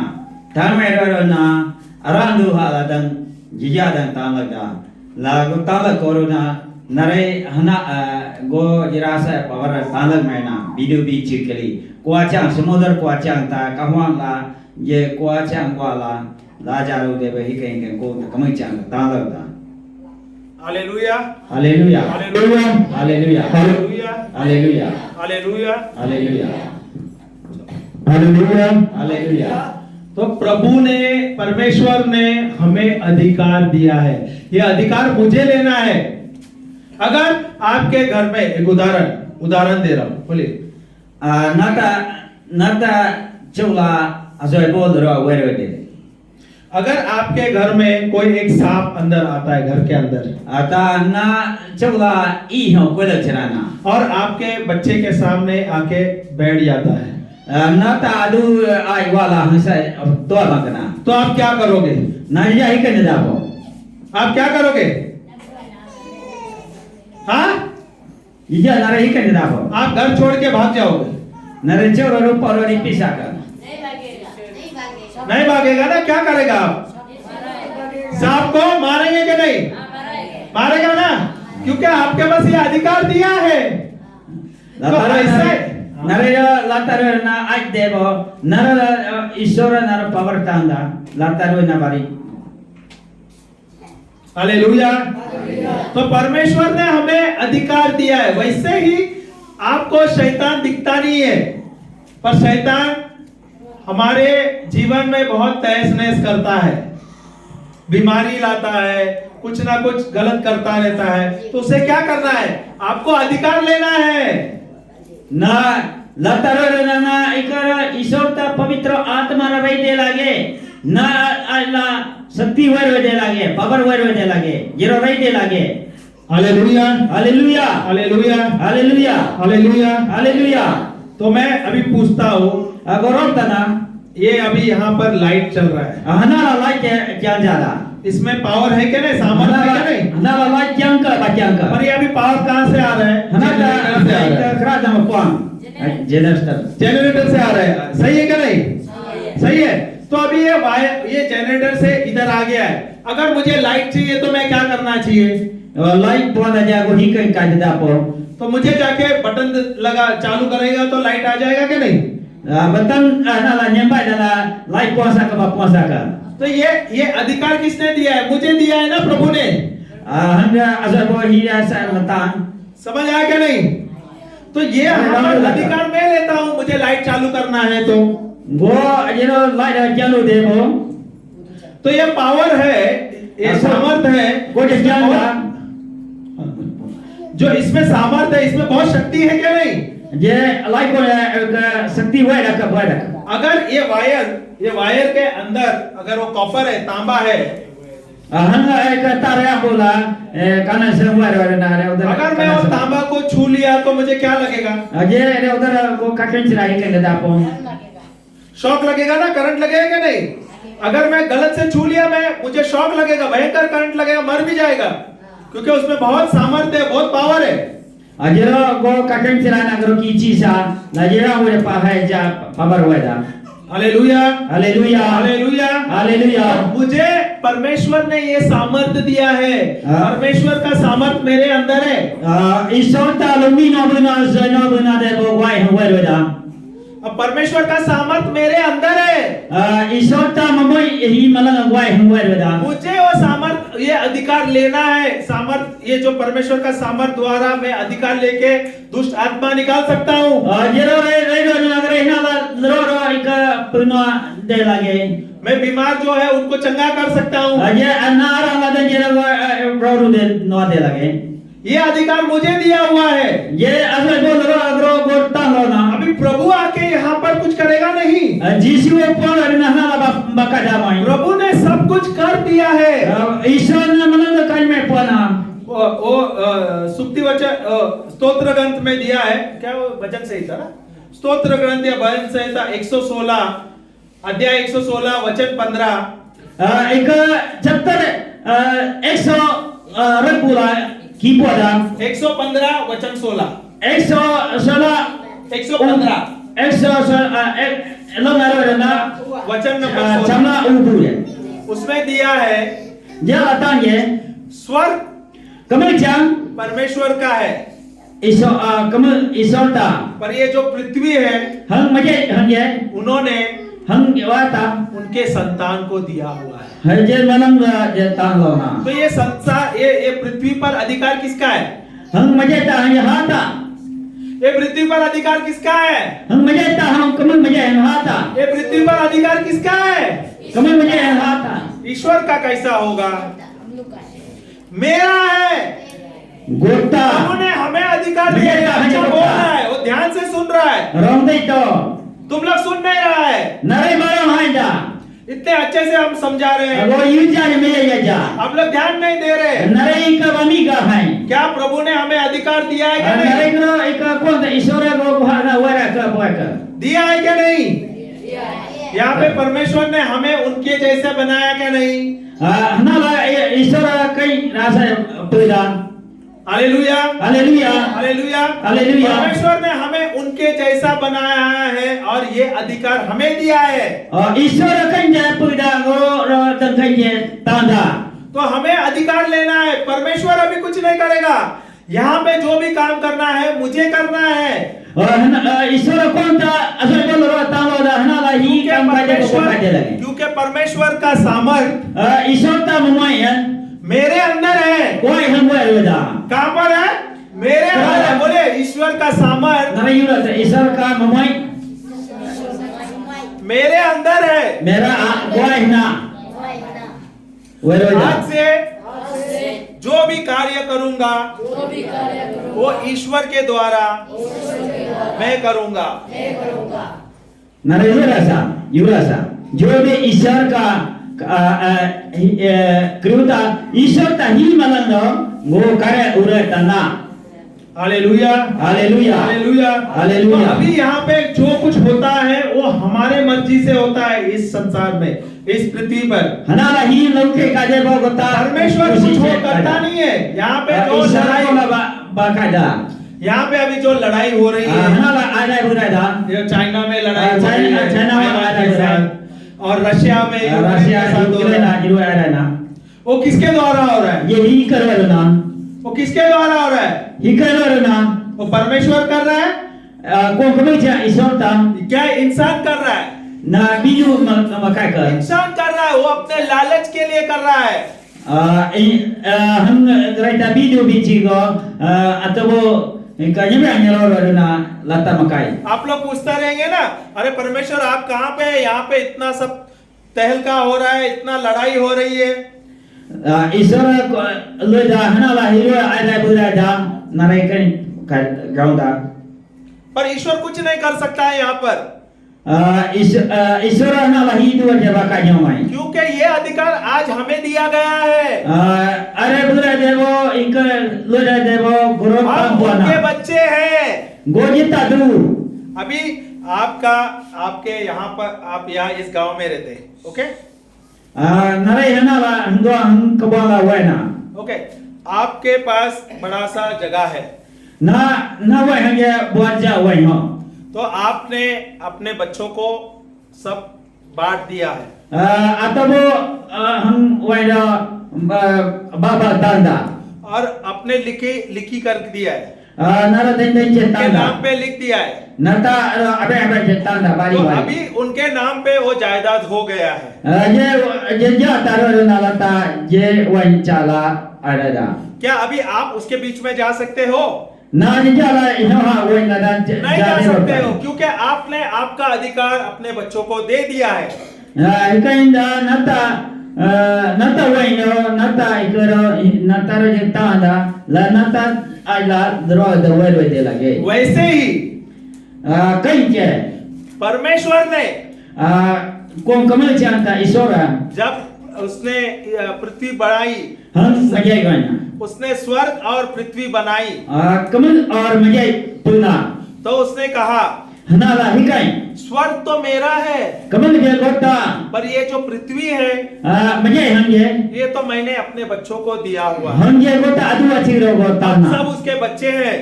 na arandu haladan jijadan tanglaga la go tangla corona nare hana go jirasa power tangmaina bidu bichi kali kuachang samudar kuachang ta kahwang la ye kuachang wala la jaru de hi kain ko kamai chang tanglaga. Hallelujah, Haleluya, hallelujah, haleluya, hallelujah, haleluya, hallelujah, haleluya, hallelujah haleluya. तो प्रभु ने, परमेश्वर ने हमें अधिकार दिया है। ये अधिकार मुझे लेना है। अगर आपके घर में एक उदाहरण दे रहा हूं, बोलिए। Nata chula azoy bol ro werode. अगर आपके घर में कोई एक सांप अंदर आता है, घर के अंदर, Ata na chula I ho kwela chirana. और आपके बच्चे के सामने आके बैठ जाता है, Nata adu ai wala hisa to magana. तो आप क्या करोगे? Na ya hikane dabo. आप क्या करोगे? हाँ, Ija nare hikane dabo. आप घर छोड़ के भाग जाओगे? Nare chura ro paro ri pisaka. नहीं भागेगा ना? क्या करेगा आप? सांप को मारेंगे कि नहीं? मारेगा ना, क्योंकि आपके पास ये अधिकार दिया है। तो ऐसे Nare lataro na ai debo. Nare isora nare power tanda. Lataro na bari. Hallelujah. तो परमेश्वर ने हमें अधिकार दिया है। वैसे ही आपको शैतान दिखता नहीं है, पर शैतान हमारे जीवन में बहुत तहस नहस करता है, बीमारी लाता है, कुछ ना कुछ गलत करता रहता है। तो उसे क्या करना है? आपको अधिकार लेना है। Na lataro na ikara isota pavitra atma ra de lage. Na ala sakti var de lage, power var de lage. Jero rai de lage. Hallelujah, Hallelujah. Hallelujah, Hallelujah. Hallelujah. Hallelujah. तो मैं अभी पूछता हूँ, Agorom tana. ये अभी यहाँ पर light चल रहा है, Hana la like kya jada. इसमें पावर है क्या नहीं? सामर्थ्य है क्या नहीं? Hana la like kya ka ba kya ka. पर ये अभी पावर कहाँ से आ रहा है? Hana जनरेटर से आ रहा है। ka kra jam pon. Generator. Generator से आ रहा है। सही है क्या नहीं? सही है। तो अभी ये वायर, ये जनरेटर से इधर आ गया है। अगर मुझे लाइट चाहिए तो मैं क्या करना चाहिए? Like pon aja ko hi ka jada po. तो मुझे जाके बटन लगा चालू करेगा तो लाइट आ जाएगा क्या नहीं? Batan na la nyamba na like puasa ka ba puasa ka. तो ये अधिकार किसने दिया है? मुझे दिया है ना प्रभु ने। Handa azabo hiya sa latan. समझ आया क्या नहीं? तो ये यहाँ पर अधिकार मैं लेता हूँ, मुझे लाइट चालू करना है तो go light jalu debo तो ये पावर है, ये सामर्थ है, go je janga जो इसमें सामर्थ है, इसमें बहुत शक्ति है क्या नहीं? je light ko sakti wa da ka ba da अगर ये वायर के अंदर अगर वो कॉपर है, तांबा है, hanga ek taraya bola kana se wa da na re udar अगर मैं वो तांबा को छू लिया तो मुझे क्या लगेगा? je re udar ko kaken chirai ke da po shock लगेगा ना, करंट लगेगा क्या नहीं? अगर मैं गलत से छू लिया, मुझे शॉक लगेगा, भयंकर करंट लगेगा, मर भी जाएगा, क्योंकि उसमें बहुत सामर्थ्य है, बहुत पावर है। ajero go kaken chirai na gro ki chi sa la je ra wo pa hai ja power wa da hallelujah, hallelujah hallelujah, hallelujah मुझे परमेश्वर ने ये सामर्थ्य दिया है, परमेश्वर का सामर्थ्य मेरे अंदर है। isota lumino buna zeno buna de bo wai ho wa da अब परमेश्वर का सामर्थ मेरे अंदर है, isota mamoi hi malang wai ho wa da मुझे वो सामर्थ, ये अधिकार लेना है। सामर्थ, ये जो परमेश्वर का सामर्थ द्वारा मैं अधिकार लेके दुष्ट आत्मा निकाल सकता हूँ। jero re ro na gre na la ro ro ik puno de lage मैं बीमार जो है उनको चंगा कर सकता हूँ। je anara la de jero ro ro de no de lage ये अधिकार मुझे दिया हुआ है। je asal bo ro agro go ta lo na अभी प्रभु आके यहाँ पर कुछ करेगा नहीं, jisu e po na na la ba ka da mai प्रभु ने सब कुछ कर दिया है। ईश्वर ने मतलब कल में पना वो सुक्ति वचन स्तोत्र ग्रंथ में दिया है, क्या वो वचन सही था ना? स्तोत्र ग्रंथ या भजन संहिता 116 अध्याय 116 वचन 15 एक chapter 100 रखूला की पड़ा 115 वचन 16 116 115 116 ना वचन नंबर 16 चमना उबू है उसमें दिया है, जे बताएंगे स्वर्ग कमल चांग परमेश्वर का है, कमल ईश्वरता पर ये जो पृथ्वी है हम मजे हम ये उन्होंने हम वाता उनके संतान को दिया हुआ है। हर जे मनम जे तांग लोना तो ये संसार, ये पृथ्वी पर अधिकार किसका है? हम मजे ता हम हाता ये पृथ्वी पर अधिकार किसका है? हम मजे ता हम कमल मजे हम हाता ये पृथ्वी पर अधिकार किसका है? कमल मजे हम हाता ईश्वर का कैसा होगा? मेरा है। गोता उन्होंने हमें अधिकार दिया है। अच्छा बोल रहा है, वो ध्यान से सुन रहा है, रोंदे तो तुम लोग सुन नहीं रहा है। नरे मारो हाइदा इतने अच्छे से हम समझा रहे हैं, वो यूजा में ये जा आप लोग ध्यान नहीं दे रहे। नरे का बमी का है क्या प्रभु ने हमें अधिकार दिया है क्या नरे नहीं? को एक कौन ईश्वर को भाना वरा का बोका दिया है क्या नहीं? यहाँ पे परमेश्वर ने हमें उनके जैसे बनाया क्या नहीं? ना ईश्वर कई रासा पैदा हालेलुया, हालेलुया हालेलुया, हालेलुया परमेश्वर ने हमें उनके जैसा बनाया है और ये अधिकार हमें दिया है। ईश्वर कई जे पैदा रो दंगे तांदा तो हमें अधिकार लेना है। परमेश्वर अभी कुछ नहीं करेगा, यहाँ पे जो भी काम करना है मुझे करना है। ईश्वर कौन था असल बोल रहा तांदा दा हनाला ही काम काजे को काजे लगे क्योंकि परमेश्वर का सामर्थ ईश्वर ता ममय है मेरे अंदर है। कोई हम वो दा कहाँ पर है? मेरे अंदर है। बोले ईश्वर का सामर्थ नरे यूरा ईश्वर का ममय मेरे अंदर है। मेरा कोई ना वो आज से जो भी कार्य करूंगा वो ईश्वर के द्वारा मैं करूंगा। नरे यूरा सा जो भी ईश्वर का कृपा ईश्वर ता ही मलंगो वो करे उरे तना हालेलुया, हालेलुया हालेलुया, हालेलुया। तो अभी यहाँ पे जो कुछ होता है वो हमारे मर्जी से होता है इस संसार में, इस पृथ्वी पर। हनाला ही लौके काजे भोगता परमेश्वर कुछ वो करता नहीं है। यहाँ पे जो लड़ाई, बाकायदा यहाँ पे अभी जो लड़ाई हो रही है, हनाला आजा बुरा दा जो चाइना में लड़ाई हो रही है, चाइना में लड़ाई हो रही है और रशिया में रशिया यूक्रेन ना जिरो आ रहा है ना वो किसके द्वारा हो रहा है? ये ही कर रहा है ना वो किसके द्वारा हो रहा है? ही कर रहा है ना वो परमेश्वर कर रहा है? कौन कभी जा ईश्वर ता क्या इंसान कर रहा है? ना बीजू मकाई कर इंसान कर रहा है, वो अपने लालच के लिए कर रहा है। हम राइटा बीजू बीची को अतबो Ingkanya be anyalo ro na lata makai. आप लोग पूछते रहेंगे ना, अरे परमेश्वर आप कहाँ पे है, यहाँ पे इतना सब तहलका हो रहा है, इतना लड़ाई हो रही है। Isora lo da hana la hiro ada bura da narai kan gaunda. पर ईश्वर कुछ नहीं कर सकता है यहाँ पर, Isora hana la hidu aja bakanya mai. क्योंकि ये अधिकार आज हमें दिया गया है। Are bura devo ingka lo da devo guru हम perempuan. उनके बच्चे हैं। Gojita du. अभी आपके यहाँ पर, आप यहाँ इस गांव में रहते हैं, okay Narai hana la ndo hang kabala wena. Okay, आपके पास बड़ा सा जगह है, Na wai hang ya buat ja wai ho. तो आपने अपने बच्चों को सब बांट दिया है। Atabo hang wai da baba tanda. और अपने लिखी कर दिया है, Nara den den उनके नाम tanda. पे लिख दिया है। Nata abe tanda bari तो bari. अभी उनके नाम पे वो जायदाद हो गया है। Je ja taro na lata je wancala ada da. क्या अभी आप उसके बीच में जा सकते हो? Na je jala ino ha wai na dan नहीं जा सकते हो, क्योंकि आपने आपका अधिकार अपने बच्चों को दे दिया है। Ikainda nata wai no nata ikoro nata ro je tanda la nata ala dro de wai de lage. वैसे ही Kain je परमेश्वर ने kung kamal chanta isora जब उसने पृथ्वी बनाई, हम मजाई गना. उसने स्वर्ग और पृथ्वी बनाई, Kamal और मजाई पुना. तो उसने कहा Hanala hikai. स्वर्ग तो मेरा है, Kamal je kota. पर ये जो पृथ्वी है Majai hangye. ये तो मैंने अपने बच्चों को दिया हुआ है। Hangye kota adu achiro kota na. सब उसके बच्चे हैं।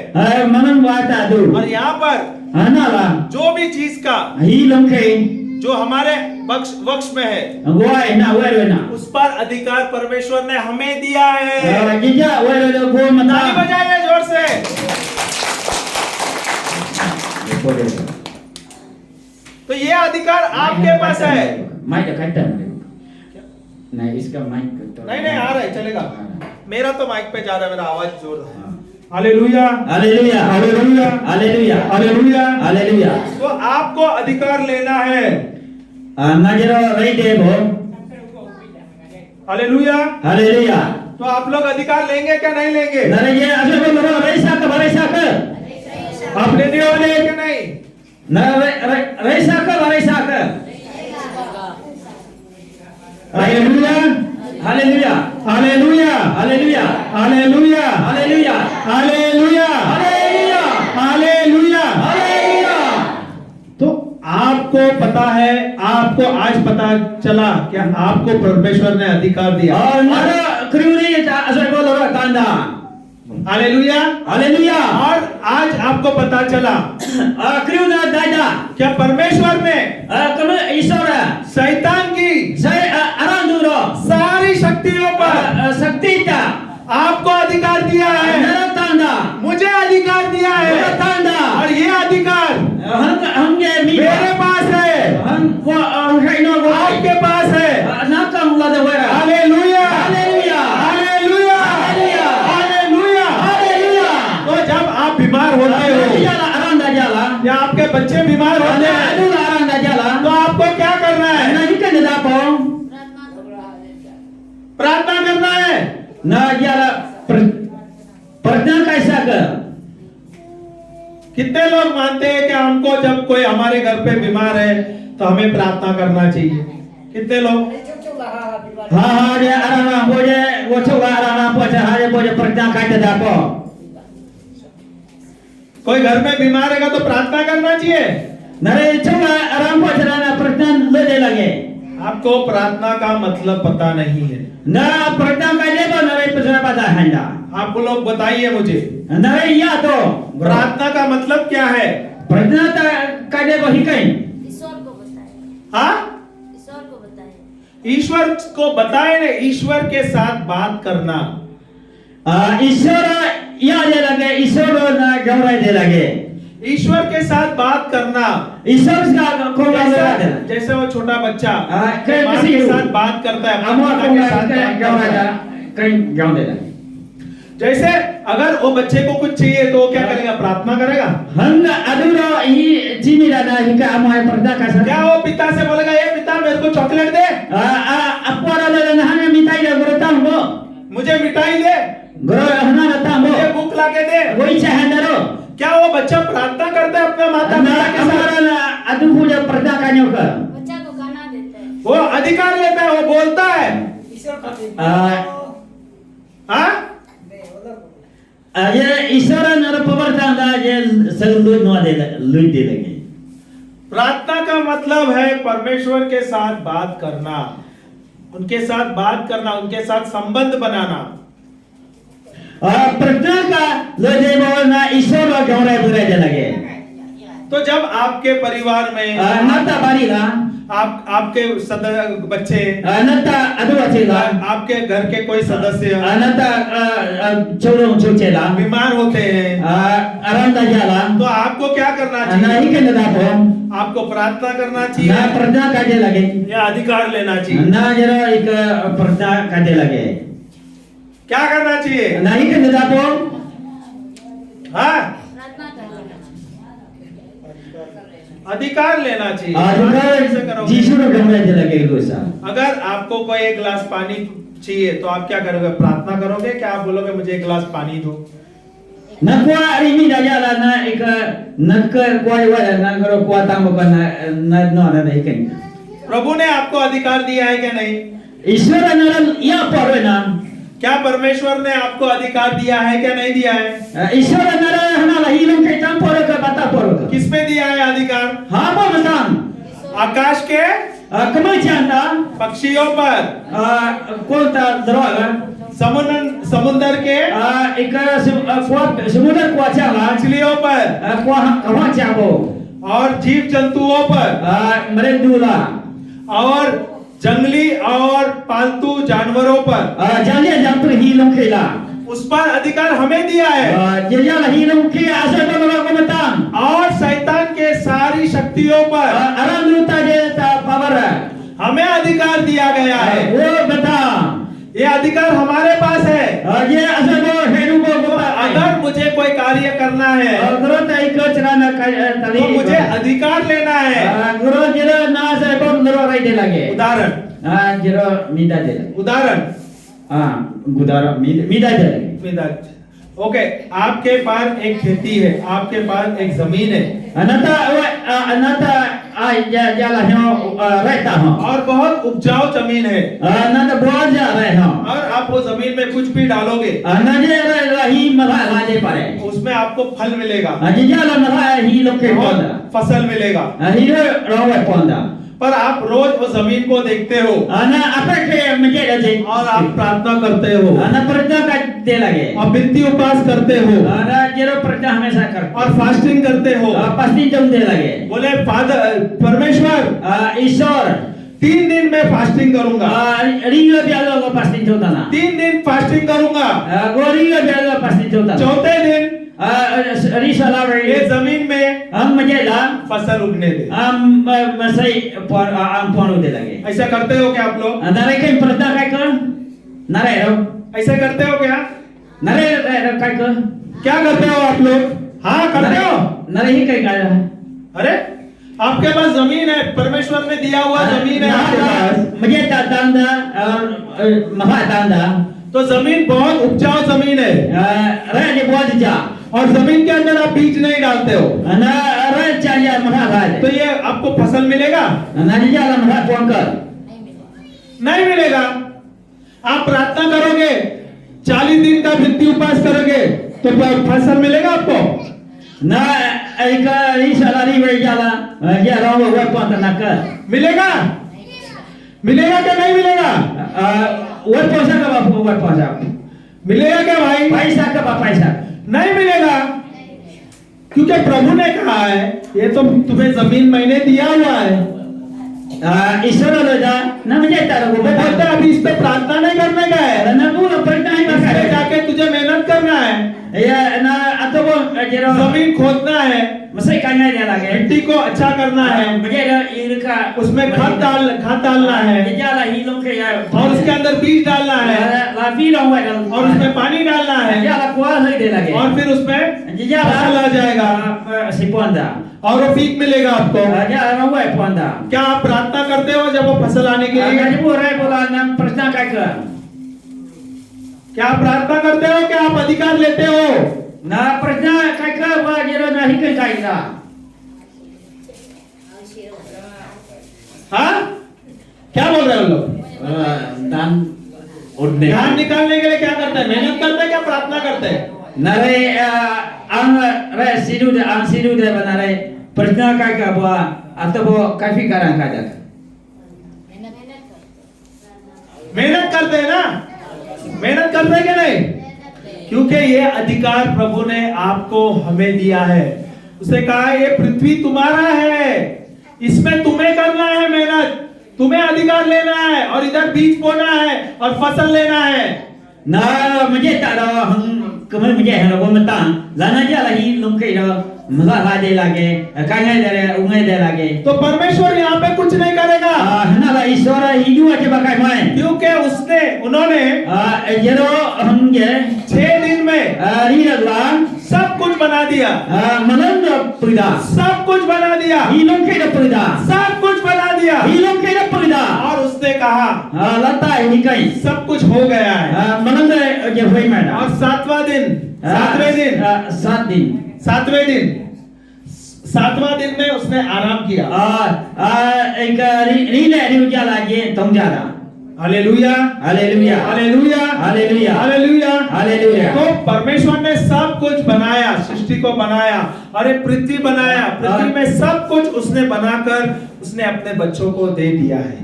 Manang wata adu. और यहाँ पर Hanala. जो भी चीज का Hi longkai. जो हमारे वक्ष में है, Wai na wai na. उस पर अधिकार परमेश्वर ने हमें दिया है। Jija wai lo go ताली mata. बजाइए जोर से। तो ये अधिकार आपके पास है। Mic का काटता है. नहीं इसका mic तो. नहीं नहीं आ रहा है, चलेगा। मेरा तो माइक पे जा रहा है, मेरा आवाज जोर है। Hallelujah, Haleluya. Hallelujah, Haleluya. Hallelujah. Haleluya. तो आपको अधिकार लेना है। Najero rai devo. Hallelujah. Haleluya. तो आप लोग अधिकार लेंगे क्या नहीं लेंगे? Naraje asal ko maro rai sak. आप लेने वाले हैं क्या नहीं? Na rai sak. Hallelujah, Haleluya. Hallelujah, Haleluya. Hallelujah, Haleluya. Hallelujah, Haleluya. Hallelujah. Haleluya. तो आपको पता है, आपको आज पता चला कि आपको परमेश्वर ने अधिकार दिया। Oh, nara kriuri asal ko loro tanda. Hallelujah. Haleluya. और आज आपको पता चला Kriu na dada. क्या परमेश्वर ने Kamu isora. शैतान की Saya aranduro. सारी शक्तियों पर Sakti ta. आपको अधिकार दिया है, Nara tanda. मुझे अधिकार दिया Nara है। tanda. और ये अधिकार Hangge mi. मेरे पास है, Hang wa kaino go. आपके पास है। Nakam la da wera. Hallelujah, hallelujah. Hallelujah, hallelujah. Hallelujah. Haleluya. तो जब आप बीमार होते हो Jala aranda jala. या आपके बच्चे बीमार होते हैं, Adu aranda jala. तो आपको क्या करना है? Na ikan da po. प्रार्थना करना है। Na jala pernah kaisa ke? कितने लोग मानते हैं कि हमको जब कोई हमारे घर पे बीमार है तो हमें प्रार्थना करना चाहिए? कितने लोग? Ha dia arana boje, wo coba arana boje hare boje pernah kaisa da po. कोई घर में बीमार है तो प्रार्थना करना चाहिए। Nare coba arana boje arana pernah le de lagi. आपको प्रार्थना का मतलब पता नहीं है। Na pernah kaisa ba nare pesona pada handa. आप लोग बताइए मुझे, Nare ya to. प्रार्थना का मतलब क्या है? Pernah ta kaisa ba hikai. ईश्वर को बताए, हाँ, ईश्वर को बताए। ईश्वर को बताए ने, ईश्वर के साथ बात करना। Isora ya de lagi, isora na gaurai de lagi. ईश्वर के साथ बात करना। Isor ska ko जैसे gaurai. जैसे वो छोटा बच्चा कहीं माँ किसी के को- साथ बात करता है, Amo माँ ko के साथ ga बात gaurai करता da है। kai gaun de lagi. जैसे अगर वो बच्चे को कुछ चाहिए तो वो क्या करेगा, प्रार्थना करेगा। hanga aduro hi jimi dana hika amai perda kasa क्या वो पिता से बोलेगा ये पिता मेरे को चॉकलेट दे, apora le na hana mitai da goro tambo मुझे मिठाई दे, goro hana na tambo मुझे भूख लाके दे। goi cha handaro क्या वो बच्चा प्रार्थना करता है अपने माता na पिता के साथ? amara na adu puja perda kanyo ka बच्चा को खाना देता है। वो अधिकार लेता है, वो बोलता है। हाँ ये ईश्वर नर प्रवर्तन दा ये सगलु नो दे लुई दे लगे प्रार्थना का मतलब है परमेश्वर के साथ बात करना, उनके साथ बात करना, उनके साथ संबंध बनाना। प्रार्थना का लो दे बोलना ईश्वर लो गौरे बुरे दे लगे तो जब आपके परिवार में नता बारी ला आपके बच्चे, नता अदुवाचे ला आपके घर के कोई सदस्य नता चोरो चोचे ला बीमार होते हैं अरंदा जाला तो आपको क्या करना नहीं चाहिए? के नदा पो आपको प्रार्थना करना ना चाहिए प्रार्थना का दे लगे या अधिकार लेना चाहिए? ना जरा एक प्रार्थना का दे लगे क्या करना चाहिए? नहीं के नदा पो हाँ, प्रार्थना करना। अधिकार लेना चाहिए। अधिकार करोगे? जीसु नो गमले दे लगे लोसा अगर आपको कोई एक गिलास पानी चाहिए तो आप क्या करोगे? प्रार्थना करोगे क्या आप बोलोगे मुझे एक गिलास पानी दो? nakwa arimi da jala na ik nakka kwai wala na garo kwa tam ko na no na dai ken प्रभु ने आपको अधिकार दिया है क्या नहीं? ईश्वर नरन या परवे ना क्या परमेश्वर ने आपको अधिकार दिया है क्या नहीं दिया है? ईश्वर नरन हना लही लो के tam poro ka bata poro ka किस पे दिया है अधिकार? ha ba batang आकाश के kama chanta पक्षियों पर, kol ta droga समुद्र के ik kwa समुद्र kwa chala मछलियों पर kwa kwa chabo और जीव जंतुओं पर mare dula और जंगली और पालतू जानवरों पर, jalia jampu hi lo khela उस पर अधिकार हमें दिया है। jeja lahi lo ke asa ta lo ko batang और शैतान के सारी शक्तियों पर aranduta je ta power हमें अधिकार दिया गया है। वो बता ये अधिकार हमारे पास है। ये असल में हेडू को अगर मुझे कोई कार्य करना है गुरु ताई को चलाना तली तो मुझे अधिकार लेना है। गुरु जरा ना से को नरो राई दे लगे उदाहरण जरा मीदा दे लगे उदाहरण गुदारा मीदा दे लगे ओके, आपके पास एक खेती है, आपके पास एक जमीन है अनता जाला रहता हूँ और बहुत उपजाऊ जमीन है अनता बहुत जा रहे हूँ और आप वो जमीन में कुछ भी डालोगे नजे रही मला लाजे पड़े उसमें आपको फल मिलेगा, जाला मला ही लोग के पौधा फसल मिलेगा। ही रोवे पौधा पर आप रोज वो जमीन को देखते हो ana apa ke menjadi और आप प्रार्थना करते हो ana perda ka de lage और विनती उपवास करते हो ana jero perda हमेशा कर और फास्टिंग करते हो। pasti jam de lage बोले फादर परमेश्वर ईश्वर 3 दिन में फास्टिंग करूंगा, ringo bialo ko pasti jodana 3 दिन फास्टिंग करूंगा, ringo bialo pasti jodana चौथे दिन risala ये जमीन में हम मजेला फसल उगने दे। हम masai por am ponu de lage ऐसा करते हो क्या आप लोग? nare ke perda kai ko nare ro ऐसा करते हो क्या? nare kai ko क्या करते हो आप लोग? हाँ करते हो। nare hi kai ka अरे आपके पास जमीन है, परमेश्वर ने दिया हुआ जमीन है आपके पास। मुझे तंदा और महा तंदा तो जमीन बहुत उपजाऊ जमीन है राज बहुत जा और जमीन के अंदर आप बीज नहीं डालते हो ना राज चाहिए महा राज तो ये आपको फसल मिलेगा? ना निजाला महा पोंकर नहीं मिलेगा। आप प्रार्थना करोगे, 40 दिन का विनती उपवास करोगे तो फसल मिलेगा आपको? ना एक रिसलारी में जाला ये रोग वो पोंकर ना कर मिलेगा? मिलेगा क्या नहीं मिलेगा? वो पैसा का बाप वो पैसा मिलेगा क्या भाई? पैसा का बाप पैसा नहीं मिलेगा, क्योंकि प्रभु ने कहा है ये तो तुम्हें जमीन मैंने दिया हुआ है। ईश्वर लो जा ना मुझे तारो को बोलते अभी इस पे प्रार्थना नहीं करने का है, ना वो पढ़ना है इस पे जाके तुझे मेहनत करना है। या ना अतो वो jero जमीन खोदना है, masai kangai dia lagi. मिट्टी को अच्छा करना है, Menjadi irka उसमें खाद डालना है Jala hilong ke ya. और उसके अंदर बीज डालना है La filong wa dal. और उसमें पानी डालना है Jala kuasa dia lagi. और फिर उसमें फसल आ जाएगा Si puanda. और वो पीक मिलेगा आपको। Jala rawa puanda. क्या आप प्रार्थना करते हो जब वो फसल आने के लिए? Kaji borai bola nam prasna kai ke. क्या आप प्रार्थना करते हो? क्या आप अधिकार लेते हो? Na prasna kai ke wa jero na hikai kai ra. हाँ, क्या बोल रहे हो लोग? Dan urne. ध्यान निकालने के लिए क्या करते हैं? मेहनत करते हैं क्या प्रार्थना करते हैं? Nare ang re sidu de banare prasna kai ke wa atau kafi karang kadak. मेहनत करते हैं ना? मेहनत करते हैं कि नहीं? क्योंकि ये अधिकार प्रभु ने आपको हमें दिया है। उसने कहा ये पृथ्वी तुम्हारा है, इसमें तुम्हें करना है मेहनत, तुम्हें अधिकार लेना है और इधर बीज बोना है और फसल लेना है। Na menjadi tak ada kemudian menjadi hal apa mentang. Lana je lagi lungkai dah malah lagi lagi kangai dari ungai dari lagi. तो परमेश्वर यहाँ पे कुछ नहीं करेगा Hana lah isora hidup aja pakai main. क्योंकि उन्होंने Jero हम je 6 दिन में ni adalah सब कुछ बना दिया, menanda perida. सब कुछ बना दिया, Hilongkai dah perida. सब कुछ बना दिया Hilongkai dah perida. और उसने कहा Lata ini kai. सब कुछ हो गया है। Menanda je hui mana. और 7वां दिन 7वें दिन में उसने आराम किया। एक रीले रिउजा लगे तुम ज्यादा hallelujah hallelujah hallelujah hallelujah hallelujah hallelujah. तो परमेश्वर ने सब कुछ बनाया, सृष्टि को बनाया और एक पृथ्वी बनाया, पृथ्वी में सब कुछ उसने बनाकर उसने अपने बच्चों को दे दिया है।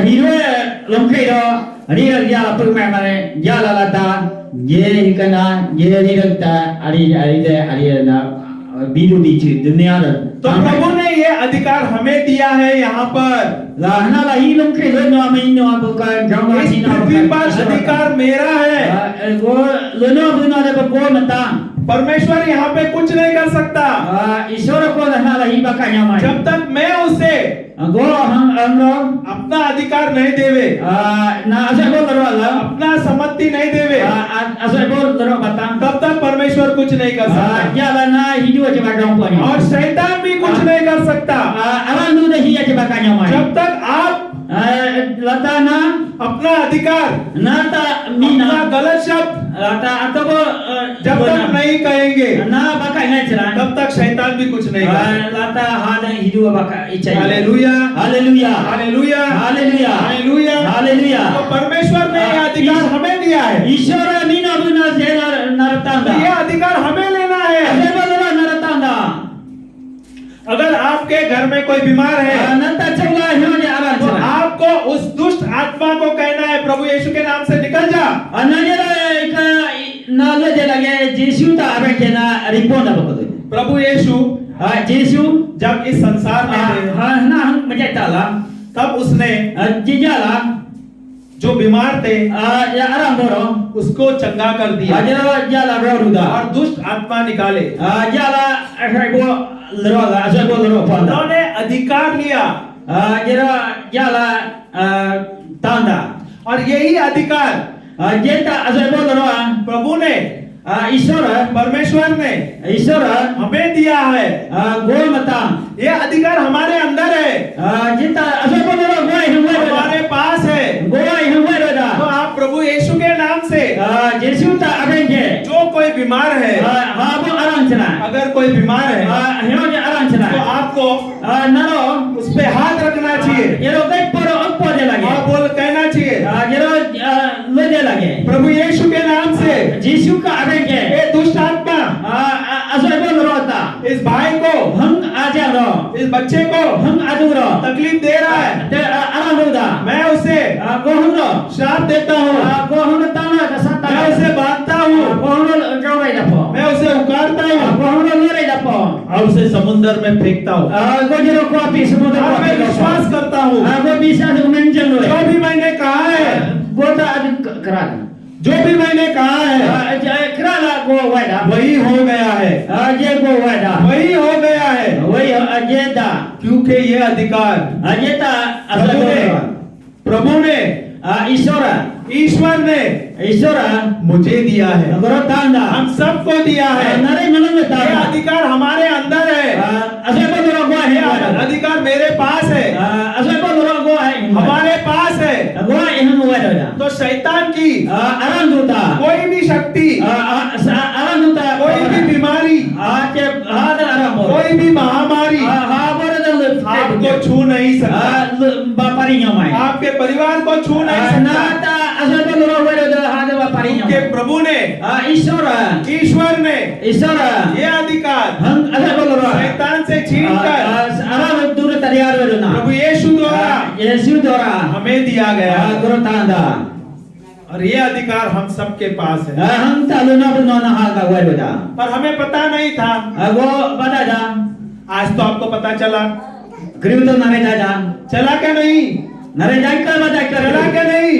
Hidup longkai do रील ज्यादा permai mana ज्यादा lata je kena je reel ta ari na bidu bicu dunia dah. तो प्रभु ने ये अधिकार हमें दिया है यहाँ पर। Lah hana lah hidup ke lo no amin no bukan jauh इस sini पृथ्वी पर अधिकार मेरा है। Go lo no guna ada go mentang. परमेश्वर यहाँ पे कुछ नहीं कर सकता ईश्वर को हना lah ibakan nyamai. जब तक मैं उसे Go हम लोग अपना अधिकार नहीं देवे, na asal go terus lah. अपना सम्मति नहीं देवे, Asal go terus batang. तब तक परमेश्वर कुछ नहीं कर सकता Jalan na hidup aja bakal punya. और शैतान भी कुछ नहीं कर सकता Alam tu dah hidup aja bakal nyamai. जब तक आप Lata na अपना अधिकार, nata अपना mina गलत शब्द lata atau जब तक नहीं कहेंगे na bakal ngajaran. तब तक शैतान भी कुछ नहीं कर सकता। Lata hada hidup bakal icai. Hallelujah Haleluya. Hallelujah Haleluya. Hallelujah. Haleluya. तो परमेश्वर ने ये अधिकार हमें दिया है, ईश्वर mina buna zera तो naratanda. ये अधिकार हमें लेना है। Zera naratanda. अगर आपके घर में कोई बीमार है Nanta cenglah hanya aran तो cenglah. आपको उस दुष्ट आत्मा को कहना है प्रभु यीशु के नाम से निकल जा। Ananya ka nalo je lagi Yesus tak apa kena ripon apa tu. प्रभु यीशु Yesus जब इस संसार में थे na menjadi lah. तब उसने Jijala जो बीमार थे ya aran boro. उसको चंगा कर दिया Ajara jala roda. और दुष्ट आत्मा निकाले। Jala go lerola, asal go lero panda. उन्होंने अधिकार लिया Jara jala tanda. और यही अधिकार Jeta asal go lero प्रभु ने ईश्वर परमेश्वर ने ईश्वर हमें दिया है। गो मता ये अधिकार हमारे अंदर है, जिता असो को रो गोई हुए हमारे पास है। गोई हुए रोदा तो आप प्रभु यीशु के नाम से जेसु ता अबेंगे जो कोई बीमार है, हा बो आराम चला अगर कोई बीमार है हेरो जे आराम चला तो आपको नरो उस पे हाथ रखना चाहिए येरो गई परो अप्पो दे लगे और बोल कहना चाहिए जेरो ले दे लगे प्रभु यीशु के नाम से जेसु का अबेंगे ये दुष्ट आत्मा असो बोल रोता इस भाई को, हम आजा रो इस बच्चे को हम आजू रो तकलीफ दे रहा है, ते आराम रोदा मैं उसे को हम रो श्राप देता हूँ, को हम ताना का सत्ता मैं उसे बांधता हूँ, को हम जोड़े दपो मैं उसे उखाड़ता हूँ को हम लोरे दपो और उसे समुद्र में फेंकता हूँ को जेरो को अपी समुद्र और मैं विश्वास करता हूँ को विश्वास मेंशन लो जो भी मैंने कहा है, गोता करा जो भी मैंने कहा है करा को वाला वही हो गया है। aje go wada वही हो गया है, wai aje da क्योंकि ये अधिकार aje ta प्रभु ने asal प्रभु ने ईश्वर ने isora मुझे दिया है, goro tanda हम सबको दिया है। nare malam ये ta अधिकार हमारे अंदर है, asal ko goro go ये hai अधिकार मेरे पास है, asal ko goro go hai हमारे पास है। go ihan wada da तो शैतान की aran duta कोई भी शक्ति, aran duta कोई भी बीमारी, ache hada aram कोई भी महामारी ha bora da आपको छू नहीं सकता, bapari nyamai आपके परिवार को छू नहीं सकता, nata asal ko goro wada da hada bapari क्योंकि nyamai प्रभु ने ईश्वर ने ये अधिकार हम asal ko goro शैतान से छीनकर aram dur tariar wada na प्रभु यीशु द्वारा yesu dora हमें दिया गया, goro tanda और ये अधिकार हम सबके पास है। हम talu na no na ha ga wada da पर हमें पता नहीं था, go bada da आज तो आपको पता चला। griu to nare da da चला क्या नहीं? nare dai ka bada चला ka क्या नहीं?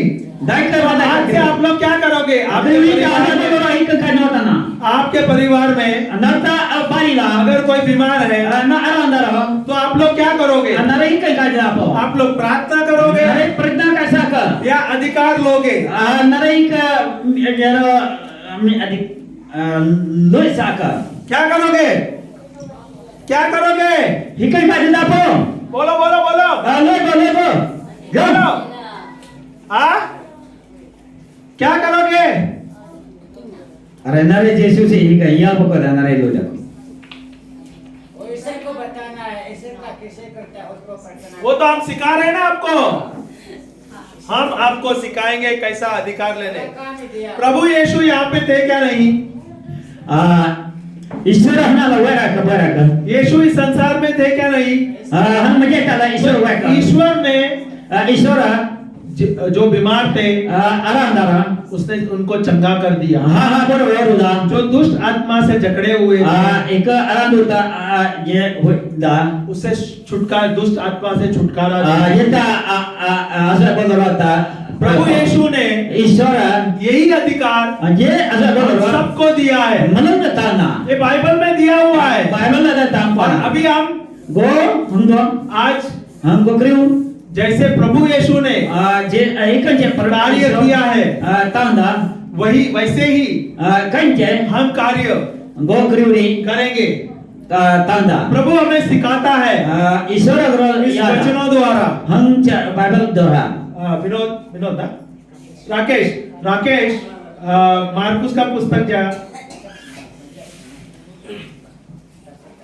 dai ka bada आज से आप लोग क्या करोगे? आपके Abri ka परिवार ada में, goro ik ka no tana आपके परिवार में nata bari la अगर कोई बीमार है na arandara तो आप लोग क्या करोगे? nare ik ka da po आप लोग प्रार्थना करोगे nare pratna ka sa ka या अधिकार लोगे? nare ik jero adik loy sa ka क्या करोगे? क्या करोगे? hikai ka da po बोलो बोलो बोलो loy bo बोलो। हाँ? क्या करोगे? अरे नरे यीशु से ही कहीं आप को नरे लो जाओ ईश्वर को बताना है, ईश्वर का कैसे करता है उसको पढ़ना है। वो तो हम सिखा रहे हैं ना आपको, हम आपको सिखाएंगे कैसा अधिकार लेने। कहाँ नहीं दिया? प्रभु यीशु यहाँ पे थे क्या नहीं? ईश्वर हना लवरा का बरा का यीशु इस संसार में थे क्या नहीं? हम मजे ताला ईश्वर हुआ का ईश्वर ने ईश्वर जो बीमार थे आराम दारा उसने उनको चंगा कर दिया। हाँ हाँ बोलो बोलो दा जो दुष्ट आत्मा से जकड़े हुए थे एक आराम दूता ये दा उससे छुटकारा, दुष्ट आत्मा से छुटकारा ये ता आशा बोलो रहता प्रभु यीशु ने ईश्वर यही अधिकार ये आशा बोलो हम रहता सबको दिया है। मनन ताना ये बाइबल में दिया हुआ है। बाइबल लगा ताम और पर अभी हम गो हम दो आज हम गो करियो जैसे प्रभु यीशु ने जे एक जे कार्य किया है तांदा वही वैसे ही कंचे हम कार्य गो करियो रे करेंगे। तांदा प्रभु हमें सिखाता है ईश्वर अगर इस वचनों द्वारा। हम बाइबल द्वारा विनोद विनोद ना? राकेश मार्कुस का पुस्तक जा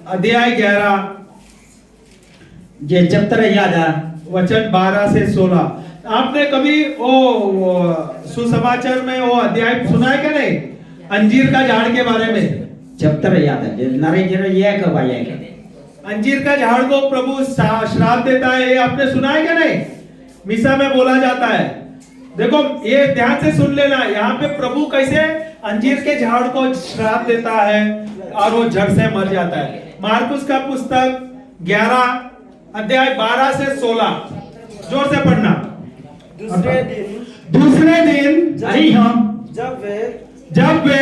अध्याय 11 जे चैप्टर याद है वचन 12 से 16। आपने कभी वो सुसमाचार में वो अध्याय सुना है क्या नहीं? अंजीर का झाड़ के बारे में। चैप्टर याद है जे नारे जरा ये का भाई है अंजीर का झाड़ को प्रभु श्राप देता है, ये आपने सुना है क्या नहीं? मिसा में बोला जाता है। देखो ये ध्यान से सुन लेना, यहाँ पे प्रभु कैसे अंजीर के झाड़ को श्राप देता है और वो जड़ से मर जाता है। मार्कुस का पुस्तक 11 अध्याय 12 से 16 जोर से पढ़ना। दूसरे दिन अरे हम जब वे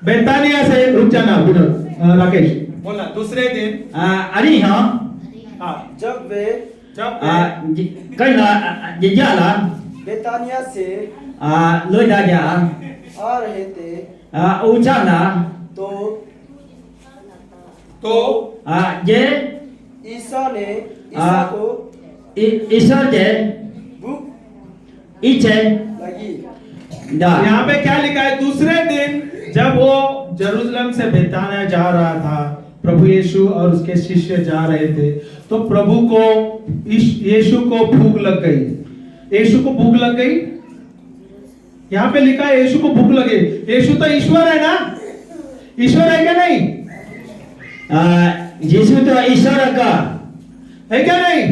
बेतानिया से रुक जाना विनोद राकेश बोलना। दूसरे दिन अरे हम जब वे कइला जिजाला बेतानिया से लोई दाजा आ रहे थे उचाना तो जे ईसा को ईश्वर जे भूख इच्छे लगी। दा यहाँ पे क्या लिखा है? दूसरे दिन जब वो जेरूशलेम से बेतानिया जा रहा था, प्रभु यीशु और उसके शिष्य जा रहे थे, तो प्रभु को यीशु को भूख लग गई। यीशु को भूख लग गई, यहाँ पे लिखा है यीशु को भूख लगे। यीशु तो ईश्वर है ना? ईश्वर है क्या नहीं? यीशु तो ईश्वर का है क्या नहीं?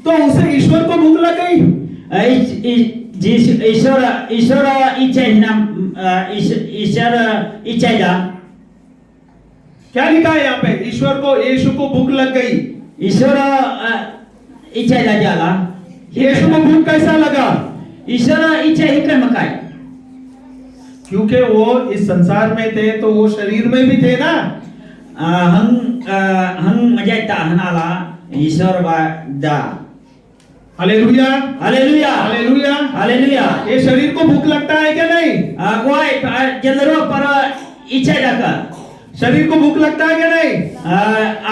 तो उसे ईश्वर को भूख लग गई। ईश्वर इच्छा ईश्वर इच्छा जा क्या लिखा है यहाँ पे? ईश्वर को यीशु को भूख लग गई। ईश्वर इच्छा जा जाला यीशु को भूख कैसा लगा? ईश्वर इच्छा ही कर मकाई क्योंकि वो इस संसार में थे तो वो शरीर में भी थे ना। hang majai ta hanala ईश्वर बा दा हालेलुया हालेलुया हालेलुया हालेलुया ये शरीर को भूख लगता है क्या नहीं? कोई जनरो पर इच्छा जाका शरीर को भूख लगता है क्या नहीं?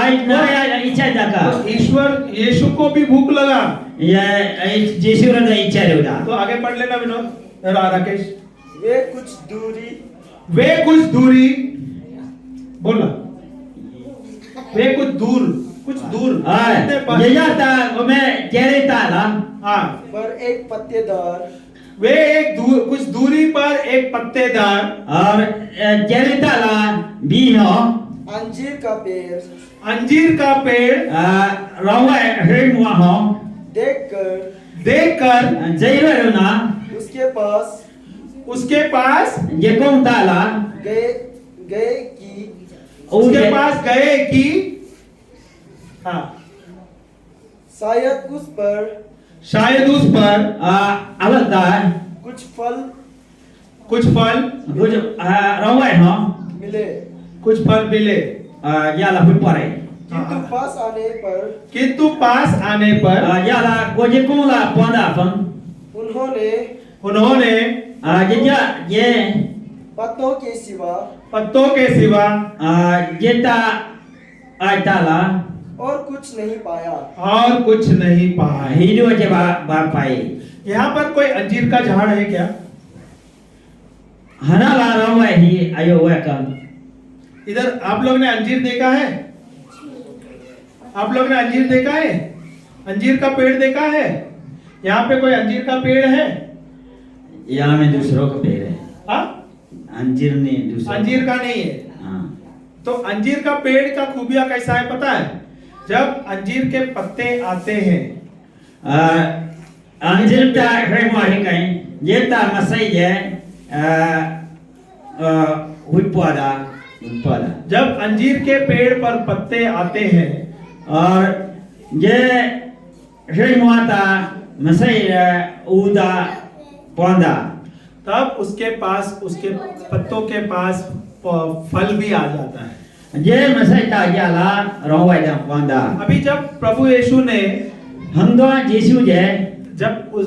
आई ना इच्छा जाका तो ईश्वर यीशु को भी भूख लगा। ये यीशु रे इच्छा रेदा तो आगे पढ़ लेना विनोद राकेश। वे कुछ दूरी बोला, वे कुछ दूर कितने पास? ये जाता मैं जेरेता ला हाँ पर एक पत्तेदार वे कुछ दूरी पर एक पत्तेदार और जेरेता ला बीनो अंजीर का पेड़ रवा हे मुआ हो देखकर जैरो ना उसके पास ये कौन ताला गए उसके पास गए कि हाँ शायद उस पर अलग दा कुछ फल कुछ रवा हो मिले, कुछ फल मिले। याला फुट पड़े किंतु पास आने पर याला कोजे कोला पौधा फन उन्होंने ये पत्तों के सिवा जेता आयताला और कुछ नहीं पाया। हीरो के बाप पाए यहाँ पर कोई अंजीर का झाड़ है क्या? हना ला रहा है ही आयो हुआ का इधर आप लोग ने अंजीर देखा है? आप लोग ने अंजीर देखा है? अंजीर का पेड़ देखा है? यहाँ पे कोई अंजीर का पेड़ है? यहाँ में दूसरों का पेड़ है। हाँ अंजीर नहीं दूसरा अंजीर का नहीं है। हाँ तो अंजीर का पेड़ का खूबिया कैसा है पता है? जब अंजीर के पत्ते आते हैं अंजीर का है माही कहीं ये ता मसई है हुईपादा जब अंजीर के पेड़ पर पत्ते आते हैं और ये है माता मसई उदा पौधा तब उसके पास उसके पत्तों के पास फल भी आ जाता है। ये मसई ता जाला रोवाई दा पौधा अभी जब प्रभु यीशु ने हम दो यीशु जे जब उस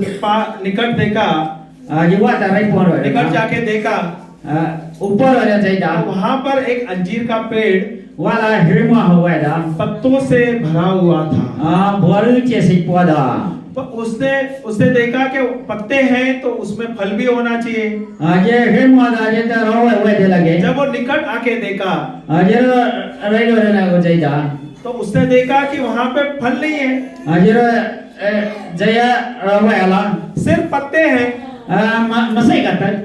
निकट देखा युवा ताराई पौध निकट जाके देखा ऊपर वाला चाहिए तो वहां पर एक अंजीर का पेड़ वाला हिरमा हुआ था पत्तों से भरा हुआ था। बोरू जैसे पौधा तो उसने देखा कि पत्ते हैं तो उसमें फल भी होना चाहिए। ये हिरमा दा ये तो रोवे हुए दे लगे जब वो निकट आके देखा ये रेलो रेला को चाहिए तो उसने देखा कि वहां पे फल नहीं है। ये जया रोवे वाला सिर्फ पत्ते हैं। मसई का तक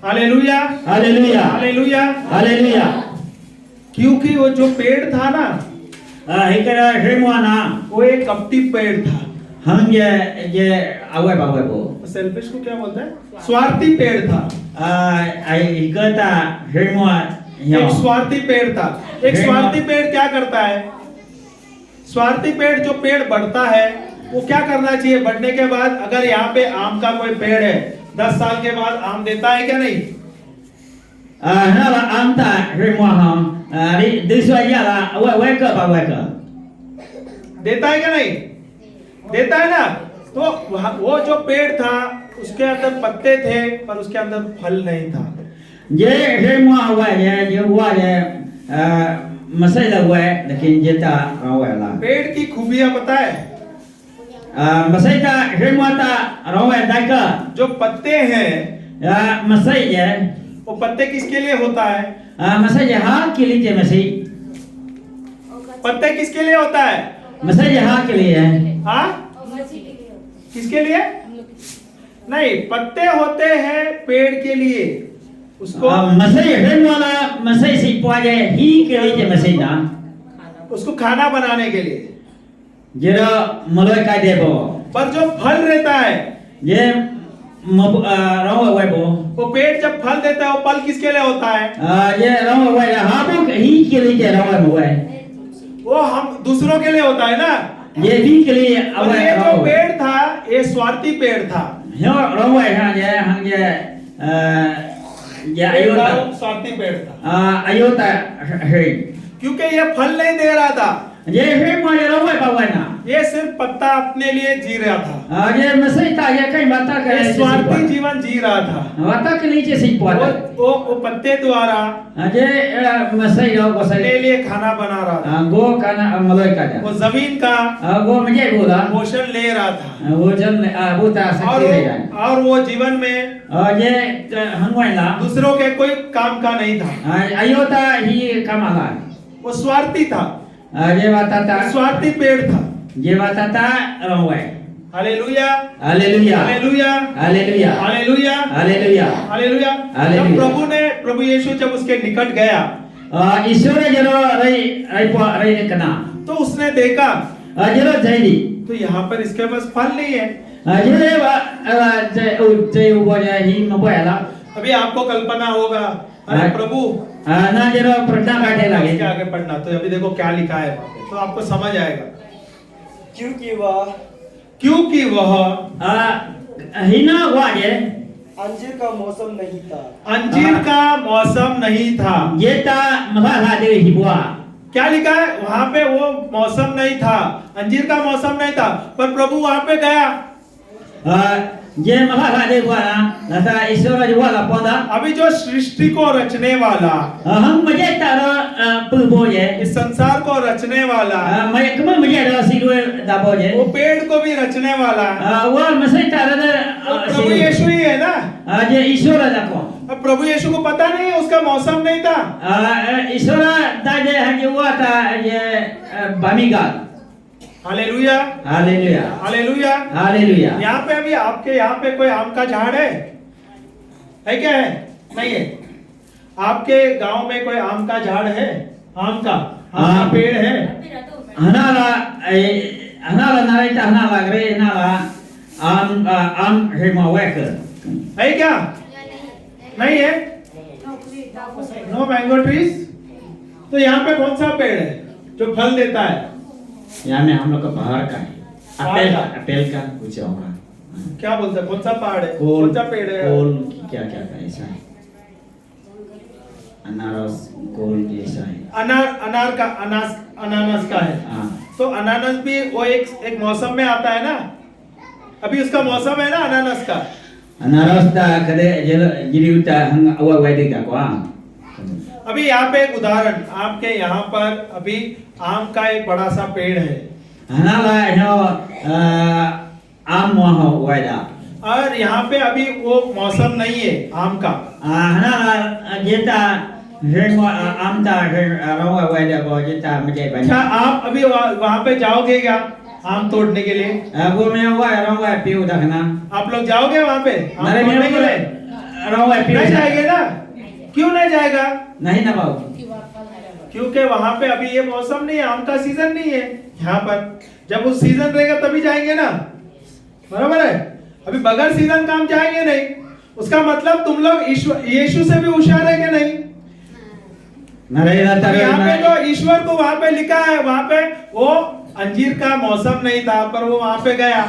हालेलुया हालेलुया हालेलुया हालेलुया क्योंकि वो जो पेड़ था ना हिकरा हिरमा ना वो एक कपटी पेड़ था। हम ये आवे बावे को सेल्फिश को क्या बोलते हैं? स्वार्थी पेड़ था। आई कहता हिरमा एक स्वार्थी पेड़ था। एक स्वार्थी पेड़ क्या करता है? स्वार्थी पेड़ जो पेड़ बढ़ता है वो क्या करना चाहिए? बढ़ने के बाद अगर यहाँ पे आम का कोई पेड़ है 10 साल के बाद आम देता है क्या नहीं? ना आम ता हिरमा हम दूसरा याला वे का देता है क्या नहीं? देता है ना। तो वो जो पेड़ था उसके अंदर पत्ते थे पर उसके अंदर फल नहीं था। ये हिरमा हुआ है ये हुआ है मसला हुआ है लेकिन जेता रोवेला पेड़ की खूबियां पता है? मसईता हिरमाता रोवे दाका जो पत्ते हैं मसई है वो पत्ते किसके लिए होता है? मसई हाँ के लिए मसई पत्ते किसके लिए होता है? मसई हाँ के लिए है। हाँ किसके लिए? नहीं, पत्ते होते हैं पेड़ के लिए। उसको मसई हिरमाला मसई से पाजे ही के लिए मसई ना उसको खाना बनाने के लिए जरा मलोई का देबो पर जो फल रहता है ये रोवे वे बो वो पेड़ जब फल देता है वो फल किसके लिए होता है? ये रोवे वे हाँ बो ही के लिए रोवे हुआ है वो हम दूसरों के लिए होता है ना। ये भी के लिए और ये जो पेड़ था ये स्वार्थी पेड़ था। रोवे हाँ ये ये एक अयोता गाँव स्वार्थी पेड़ था अयोता है क्योंकि ये फल नहीं दे रहा था ये है मुझे रोवे बावना ये सिर्फ पत्ता अपने लिए जी रहा था ये मसई था ये कहीं बाता ये करे स्वार्थी जीवन जी रहा था बाता के नीचे से पाता वो पत्ते द्वारा ये मसई रो अपने बसई लिए खाना बना रहा था गो का ना मलई का वो जमीन का वो मुझे बोला पोषण ले रहा था वो जन वो था और सकती है और वो जीवन में ये हनवाइला दूसरों के कोई काम का नहीं था अयोता ही कमाला वो स्वार्थी था ये बाता था स्वार्थी पेड़ था ये बाता था रोवे hallelujah hallelujah hallelujah hallelujah hallelujah hallelujah hallelujah hallelujah. जब प्रभु यीशु जब उसके निकट गया ईश्वर जरो रही रही कना तो उसने देखा जरो जयदी तो यहाँ पर इसके पास फल नहीं है जरे जय उबोया ही मबोयाला अभी आपको कल्पना होगा अरे हाँ। प्रभु ना जरो प्रश्न काटे लगे इसके आगे पढ़ना तो अभी देखो क्या लिखा है वहाँ पे, तो आपको समझ आएगा क्योंकि वह हिना वाजे अंजीर का मौसम नहीं था। अंजीर का मौसम नहीं था ये ता महा दे हिबुआ क्या लिखा है वहां पे वो मौसम नहीं था अंजीर का मौसम नहीं था पर प्रभु वहां पे गया ये महा दे वाला लता ईश्वर जो वाला पौधा अभी जो सृष्टि को रचने वाला हम मजे तारा पुलबोजे इस संसार को रचने वाला मैं कम मजे रा सिरुए दाबोजे वो पेड़ को भी रचने वाला वो मसे तारा वो प्रभु यीशु ही है ना ये ईश्वर दाको अब प्रभु यीशु को पता नहीं है उसका मौसम नहीं था ईश्वर दाजे है जो हुआ था ये बामीगा हालेलुया हालेलुया हालेलुया हालेलुया यहाँ पे अभी आपके यहाँ पे कोई आम का झाड़ है क्या है नहीं है आपके गांव में कोई आम का झाड़ है आम का पेड़ है हनाला हनाला नारायण हनाला ग्रे हनाला आम हेमावेकर है क्या नहीं है नो मैंगो ट्रीज तो यहाँ पे कौन सा पेड़ है जो फल देता है यहाँ में हम लोग का पहाड़ का है पहाड़ का? अपेल का कुछ होगा क्या बोलते हैं कौन सा पहाड़ है कोल कौन सा पेड़ है कोल क्या क्या का ऐसा है अनारस कोल जैसा है अनार का अनानास का है हाँ तो अनानास भी वो एक मौसम में आता है ना अभी उसका मौसम है ना अनानास का अनारस ता कदे जिरी उता हंग अवा वाइदे का को अभी यहाँ पे एक उदाहरण आपके यहाँ पर अभी आम का एक बड़ा सा पेड़ है हनाला नो आम मोह वाइदा और यहाँ पे अभी वो मौसम नहीं है आम का हनाला जेता हेम आम ता रवा वाइदा को जेता मजे अच्छा बना आप अभी वहाँ पे जाओगे क्या आम तोड़ने के लिए वो में वा रवा पियो दखना आप लोग जाओगे वहाँ पे आम नरे तोड़ने में के लिए रवा पियो नहीं जाएंगे ना क्यों नहीं जाएगा नहीं ना बाबू क्योंकि वहां पे अभी ये मौसम नहीं है आम का सीजन नहीं है यहाँ पर जब उस सीजन रहेगा तभी जाएंगे ना बराबर है अभी बगैर सीजन काम जाएंगे नहीं उसका मतलब तुम लोग यीशु से भी होशियार है कि नहीं नरे ना अभी यहाँ पे जो ईश्वर को वहां पे लिखा है वहां पे वो अंजीर का मौसम नहीं था पर वो वहां पे गया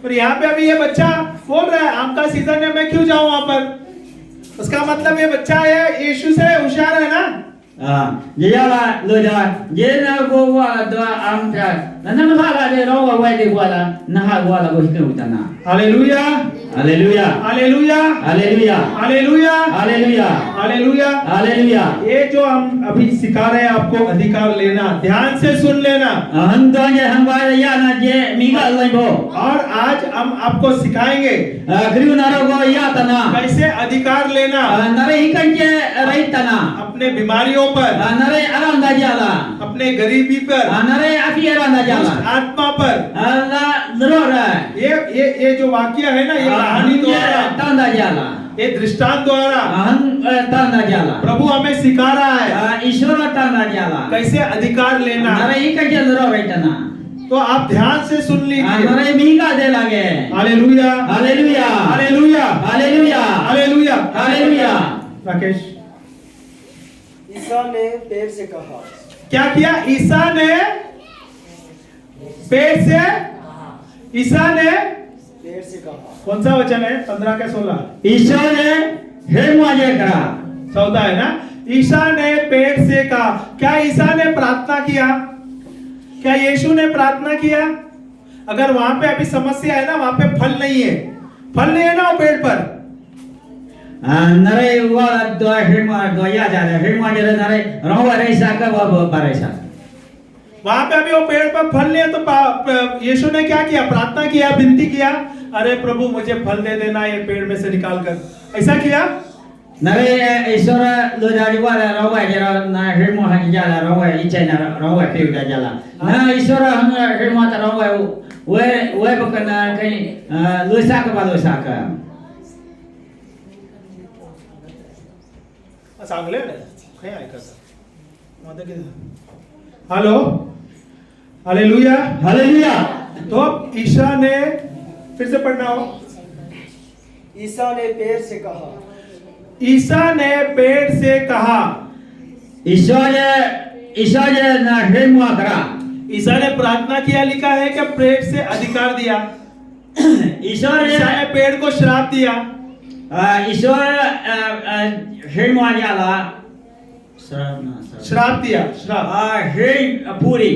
पर यहाँ पे अभी ये बच्चा बोल रहा है आम का सीजन है मैं क्यों जाऊं वहां पर उसका मतलब ये बच्चा है यीशु से होशियार है ना ये याला लो जा ये ना को वाला दो आम का ना ना वाला दे रो वाई दे वाला ना हा वाला को हिके उतना hallelujah hallelujah hallelujah hallelujah hallelujah hallelujah hallelujah hallelujah ये जो हम अभी सिखा रहे हैं आपको अधिकार लेना ध्यान से सुन लेना हम तो ये हम वाला या ना जे मीगा लइबो और आज हम आपको सिखाएंगे ग्रीव नारो को या तना कैसे अधिकार लेना नरे हिकंजे रही तना अपने बीमारियों पर नरे आराम दा जाला अपने गरीबी पर नरे आफी आराम दा जाला आत्मा पर अल्लाह जरूर है ये जो वाक्य है ना ये कहानी द्वारा तांदा जाला ये दृष्टांत द्वारा हम तांदा जाला प्रभु हमें सिखा रहा है ईश्वर तांदा जाला कैसे अधिकार लेना नरे हिकंजे जरूर रही तना तो आप ध्यान से सुन लीजिए नरे मीगा दे लागे hallelujah hallelujah hallelujah hallelujah hallelujah hallelujah Rakesh ईसा ने पेड़ से कहा क्या किया ईसा ने पेड़ से पेड़ से कहा कौन सा वचन है 15 के 16 ईश्वर ने हे मुझे करा 14 है ना। ईसा ने पेड़ से कहा, क्या ईसा ने प्रार्थना किया? क्या यीशु ने प्रार्थना किया? अगर वहां पे अभी समस्या है ना, वहां पे फल नहीं है, फल नहीं है ना वो पेड़ पर, नरे वो दो हे दो या जा रहे हे मुझे नरे रोवा रेसा का वो बारेसा वहां पे अभी वो पेड़ पर फल नहीं है, तो यीशु ने क्या किया? प्रार्थना किया, विनती किया, अरे प्रभु मुझे फल दे देना ये पेड़ में से निकाल कर, ऐसा किया? नरे ईश्वर लो जारी वाला रोवा जरा ना हे मुझे जाला रोवा इच्छा ना रोवा पेड़ का जाला ना ईश्वर हम हे मुझे रोवा वो बकना कहीं लोसा का बालोसा का चांगले ना काही ऐकत माझं किती हेलो हालेलुया हालेलुया तो ईसा ने फिर से पढ़ना हो ईसा ने पेड़ से कहा, ईसा ने पेड़ से कहा, ईश्वर ना हे मुआ करा ईसा ने प्रार्थना किया, लिखा है कि पेड़ से अधिकार दिया, ईश्वर ईसा ने पेड़ को श्राप दिया, ईश्वर हे मुआ जाला श्राप दिया, श्राप। हे पूरी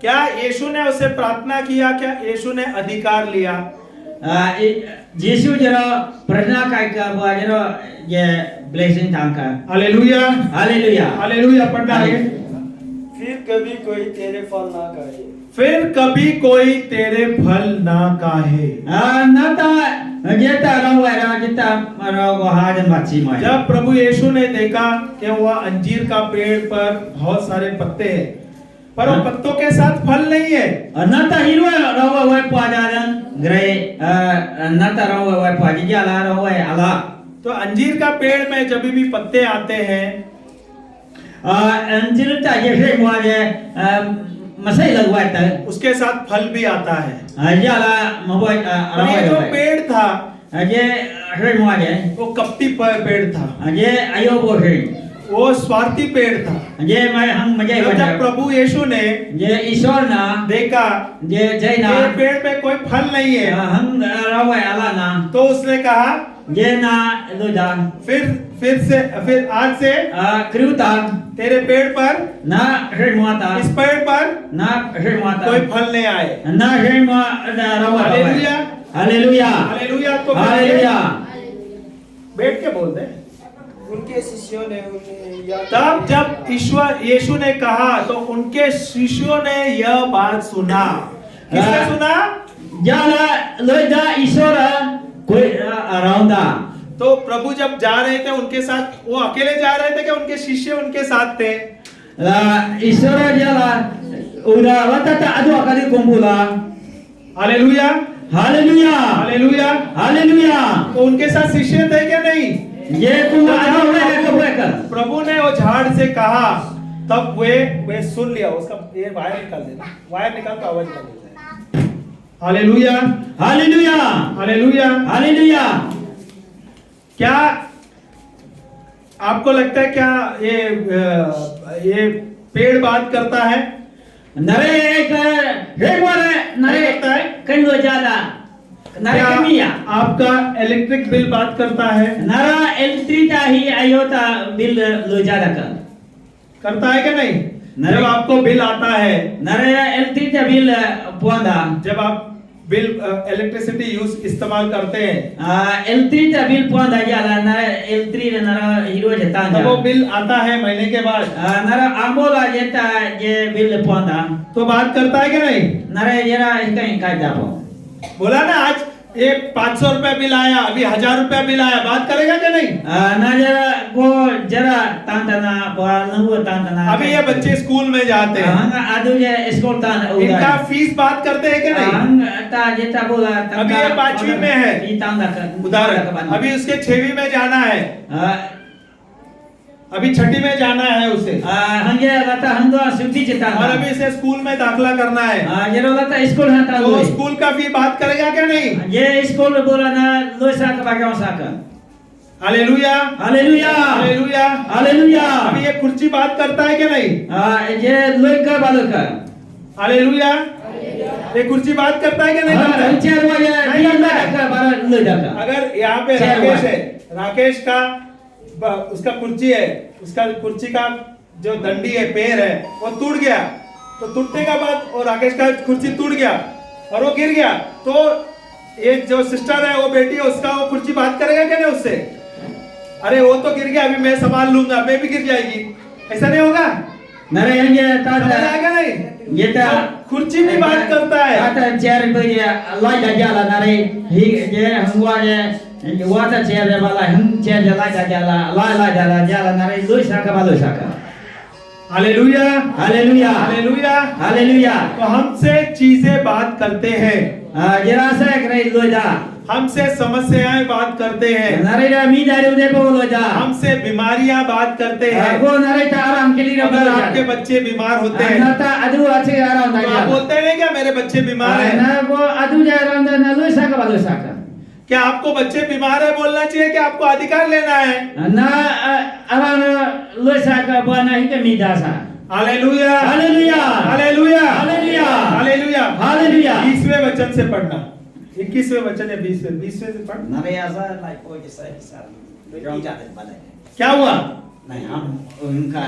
क्या यीशु ने उसे प्रार्थना किया? क्या यीशु ने अधिकार लिया? यीशु जरा प्रार्थना का जरा ये ब्लेसिंग टांका हालेलुया हालेलुया हालेलुया। पढ़ना है, फिर कभी कोई तेरे फल ना खाए, फिर कभी कोई तेरे फल ना काहे। नता जेता रवा जेता रवा हाज मच्छी में जब प्रभु यीशु ने देखा कि वह अंजीर का पेड़ पर बहुत सारे पत्ते हैं, पर वो पत्तों के साथ फल नहीं है, नता हिरवा रवा वे पाजादन ग्रे नता रवा वे पाजियाला रवा अला तो अंजीर का पेड़ में जब भी पत्ते आते हैं, अंजीर ता जैसे मुझे मसाई लगवाता है, उसके साथ फल भी आता है। जाला मोबाइल और ये जो पेड़ था ये हे मुझे वो कपटी पेड़ था, ये आयो वो है वो स्वार्थी पेड़ था। ये मैं हम मजे तो जब प्रभु यीशु ने ये ईश्वर ना देखा ये जय ना ये पेड़ पे कोई फल नहीं है, हम रवा अला ना तो उसने कहा ये ना लो जा फिर आज से क्रूता तेरे पेड़ पर ना हे माता इस पेड़ पर ना हे माता कोई फल नहीं आए। ना हे माता रवा हालेलुया हालेलुया हालेलुया। तो हालेलुया बैठ के बोल दे। उनके शिष्यों ने उन्हें यह तब जब ईश्वर यीशु ने कहा तो उनके शिष्यों ने यह बात सुना। किसने सुना? जाला लो जा ईश्वर कोई अराउंडा तो प्रभु जब जा रहे थे उनके साथ, वो अकेले जा रहे थे कि उनके शिष्य उनके साथ थे? ईश्वर जाला उड़ा वतता अदु अकली कुंबुला हालेलुया हालेलुया हालेलुया हालेलुया। तो उनके साथ शिष्य थे क्या? नहीं। ये तुम आना हुआ है प्रभु ने वो झाड़ से कहा, तब वे सुन लिया। उसका ये वायर निकाल देना, वायर निकाल तो आवाज निकाल देता है। Hallelujah hallelujah hallelujah hallelujah. क्या आपको लगता है क्या ये पेड़ बात करता है? नरे एक हे बोले नरे करता है? कहीं लो ज्यादा नरे क्या कमिया आपका इलेक्ट्रिक बिल बात करता है? नरा इलेक्ट्रिसिटी ही आयोता बिल लो ज्यादा करता है क्या नहीं? नहीं। जब आपको बिल आता है, नरे इलेक्ट्रिसिटी बिल पोंदा जब आप बिल इलेक्ट्रिसिटी यूज इस्तेमाल करते हैं, इलेक्ट्रिसिटी बिल पोंदा ज्यादा नरे इलेक्ट्रिसिटी नरा हीरो जता तो वो बिल आता है महीने के बाद, नरा आंबोला जता ये बिल पोंदा तो बात करता है क्या नहीं? नरे जरा कहीं का जाबो बोला ना आज ये 500 रुपया बिल आया, अभी 1000 रुपया बिल आया, बात करेगा क्या नहीं? ना जरा को जरा तांतना नहुआ तांतना अभी ये बच्चे स्कूल में जाते हैं, हंग आदु जे स्कूल तान इनका फीस बात करते हैं क्या नहीं? हंग ता जेता बोला अभी ये 5वीं में है, ई तांदा का उदाहरण, अभी उसके 6वीं में जाना है, अभी 6ठी में जाना है उसे, हंगे लता हंदो सुद्धि चिता और अभी इसे स्कूल में दाखला करना है, ये लता स्कूल हाता तो स्कूल का फी बात करेगा क्या नहीं? ये स्कूल बोला ना लोसा का बागा साका हालेलुया हालेलुया हालेलुया हालेलुया। अभी ये कुर्सी बात करता है क्या नहीं? ये लोई का बालो का हालेलुया। ये कुर्सी बात करता है क्या नहीं? करता है? चार वाले नहीं करता है। का बारा लोई का अगर यहाँ पे चेयर राकेश वाला। है, राकेश का उसका कुर्सी है, उसका कुर्सी का जो दंडी है, पैर है, वो टूट गया। तो टूटने के बाद और राकेश का कुर्सी टूट गया और वो गिर गया, तो ये जो सिस्टर है, वो बेटी है, उसका वो कुर्सी बात करेगा क्या नहीं उससे? अरे वो तो गिर गया, अभी मैं संभाल लूंगा, मैं भी गिर जाएगी, ऐसा नहीं होगा? nare yang dia समझ tak आएगा नहीं? ये तो कुर्सी भी बात करता है। kata chair pe dia lai dah jalan nare hi je hua je wata chair dia bala hum chair dia lai dah jalan nare lu saka hallelujah, haleluya hallelujah. haleluya तो हमसे चीजें बात करते हैं, jera sa krai lu da हमसे समस्याएं बात करते हैं, nare da mi da lu de po lu da हमसे बीमारियां बात करते हैं। go nare ta aram ke liye अगर आपके बच्चे बीमार होते हैं nata adu ache aram तो आप da बोलते हैं क्या मेरे बच्चे बीमार हैं? na go adu ja aram da na lu saka क्या आपको बच्चे बीमार है बोलना चाहिए कि आपको अधिकार लेना है? na aram lu saka bo na hi ke mi da sa hallelujah, hallelujah hallelujah, hallelujah hallelujah. Hallelujah 20वें वचन से पढ़ना, 21वें वचन या 20वें से पढ़। nare asa lai po je sa rong ja de balai क्या हुआ? नहीं हम उनका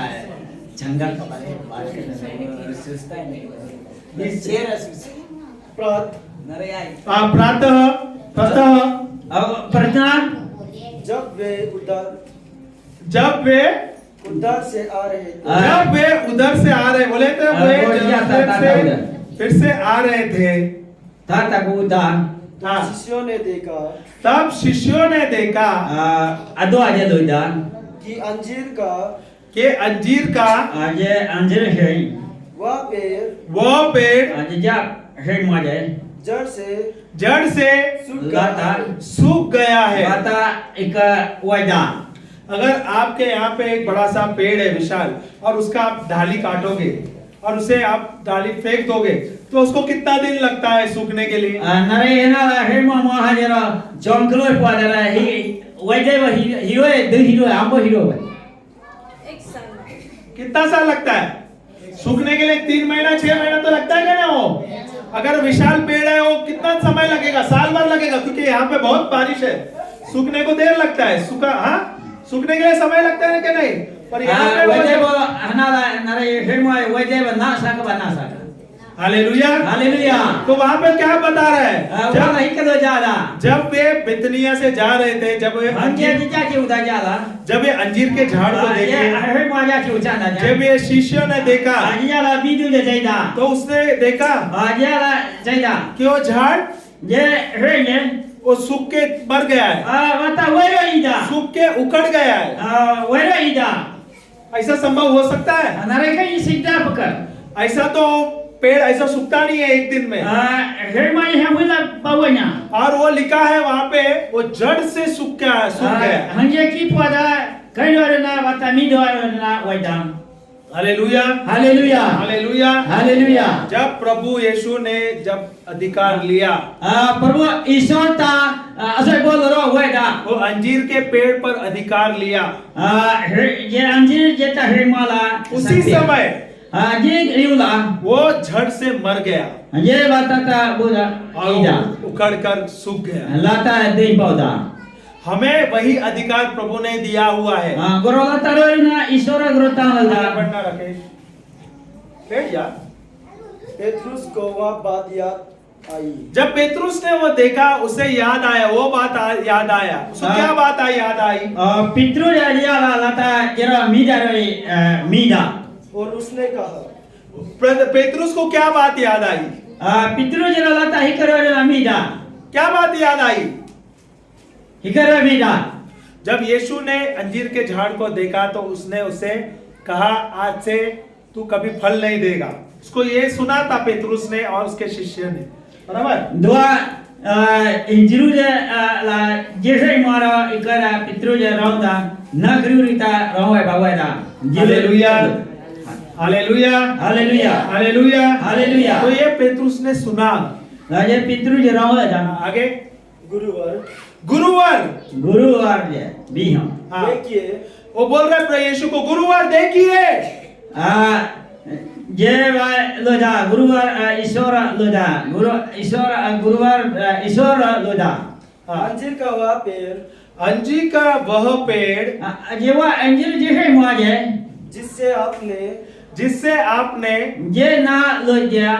जंगल का बारे में सुस्ता नहीं ये चेहरा सुस्ता प्रात नरे आई प्रातः प्रातः अब प्रार्थना जब वे उधर से आ रहे थे, जब वे उधर से आ रहे, बोले थे वे यरूशलेम से फिर से आ रहे थे, ताता को उदान हाँ। शिष्यों ने देखा तब शिष्यों ने देखा अदो आजे लोइदान कि अंजीर का आजे अंजर है वह पेड़ आजे जा है माजे जड़ से लाता सूख गया है। लाता एक वायदा अगर आपके यहाँ पे एक बड़ा सा पेड़ है विशाल, और उसका आप डाली काटोगे और उसे आप डाली फेंक दोगे, तो उसको कितना दिन लगता है सूखने के लिए? नरे ना है मामा हजरा जंगलो पादरा ही वायदे हीरो है दो हीरो है हमको हीरो है 1 साल कितना साल लगता है सूखने के लिए? 3 महीना 6 महीना तो लगता है क्या ना? वो अगर विशाल पेड़ है वो कितना समय लगेगा? साल भर लगेगा, क्योंकि यहाँ पे बहुत बारिश है, सूखने को देर लगता है। सूखने के लिए समय लगता है क्या नहीं? पर यहाँ पे वायदे वो हनाला नरे है माय वायदे बना सका हालेलुया, हालेलुया तो वहाँ पे क्या बता रहा है? जब नहीं करो जाला जब वे बितनिया से जा रहे थे, जब वे अंजीर के झाड़ को देखे, जब ये शिष्यों ने देखा, तो उसने देखा कि वो झाड़ वो सूख के मर गया है, सूख के उखड़ गया है। ऐसा संभव हो सकता है? ऐसा तो पेड़ ऐसा सूखता नहीं है एक दिन में। और वो लिखा है वहाँ पे वो जड़ से सूख गया। हालेलुया, हालेलुया हालेलुया, हालेलुया जब प्रभु यीशु ने जब अधिकार लिया, प्रभु ईश्वर ता असर बोल रहा हुआ था वो अंजीर के पेड़ पर अधिकार लिया, ये अंजीर जेता हिमाला उसी समय ये रिउला वो झड़ से मर गया ये बताता बोला और उखड़ कर सूख गया। लाता दे पौधा हमें वही अधिकार प्रभु ने दिया हुआ है। गोरोला तरोइना ईश्वर ग्रोता लगा पढ़ना रखे बैठ जा। पेट्रुस को वह बात याद आई। जब पेट्रुस ने वो देखा, उसे याद आया, वो बात याद आया। उसको क्या बात आई याद आई? पितृ या लाता जरा मीदा रे मीदा और उसने कहा, पेट्रुस को क्या बात याद आई? पितृ जरा लाता ही करो रे मीदा क्या बात याद आई? हिकर मीदा जब यीशु ने अंजीर के झाड़ को देखा तो उसने उसे कहा, आज से तू कभी फल नहीं देगा। उसको ये सुना था पेट्रुस ने और उसके शिष्य ने, बराबर? दुआ इंजिरू जैसे मारा इकरा पितृ जे रौदा न ग्रुरिता रौए बावेदा। Hallelujah, hallelujah, hallelujah, hallelujah, hallelujah. तो ये पेट्रुस ने सुना। ये पितृ जे रौदा आगे गुरुवार गुरुवार जे भी हम देखिए, वो बोल रहे प्रभु यीशु को गुरुवार देखिए। जे लोदा गुरुवार ईश्वर लोदा गुरु ईश्वर गुरुवार ईश्वर लोदा हाँ। अंजीर का वह पेड़ अंजीर का वह पेड़ जेव्हा अंजीर जे हे मुआजे जिससे आपने जे ना लोद्या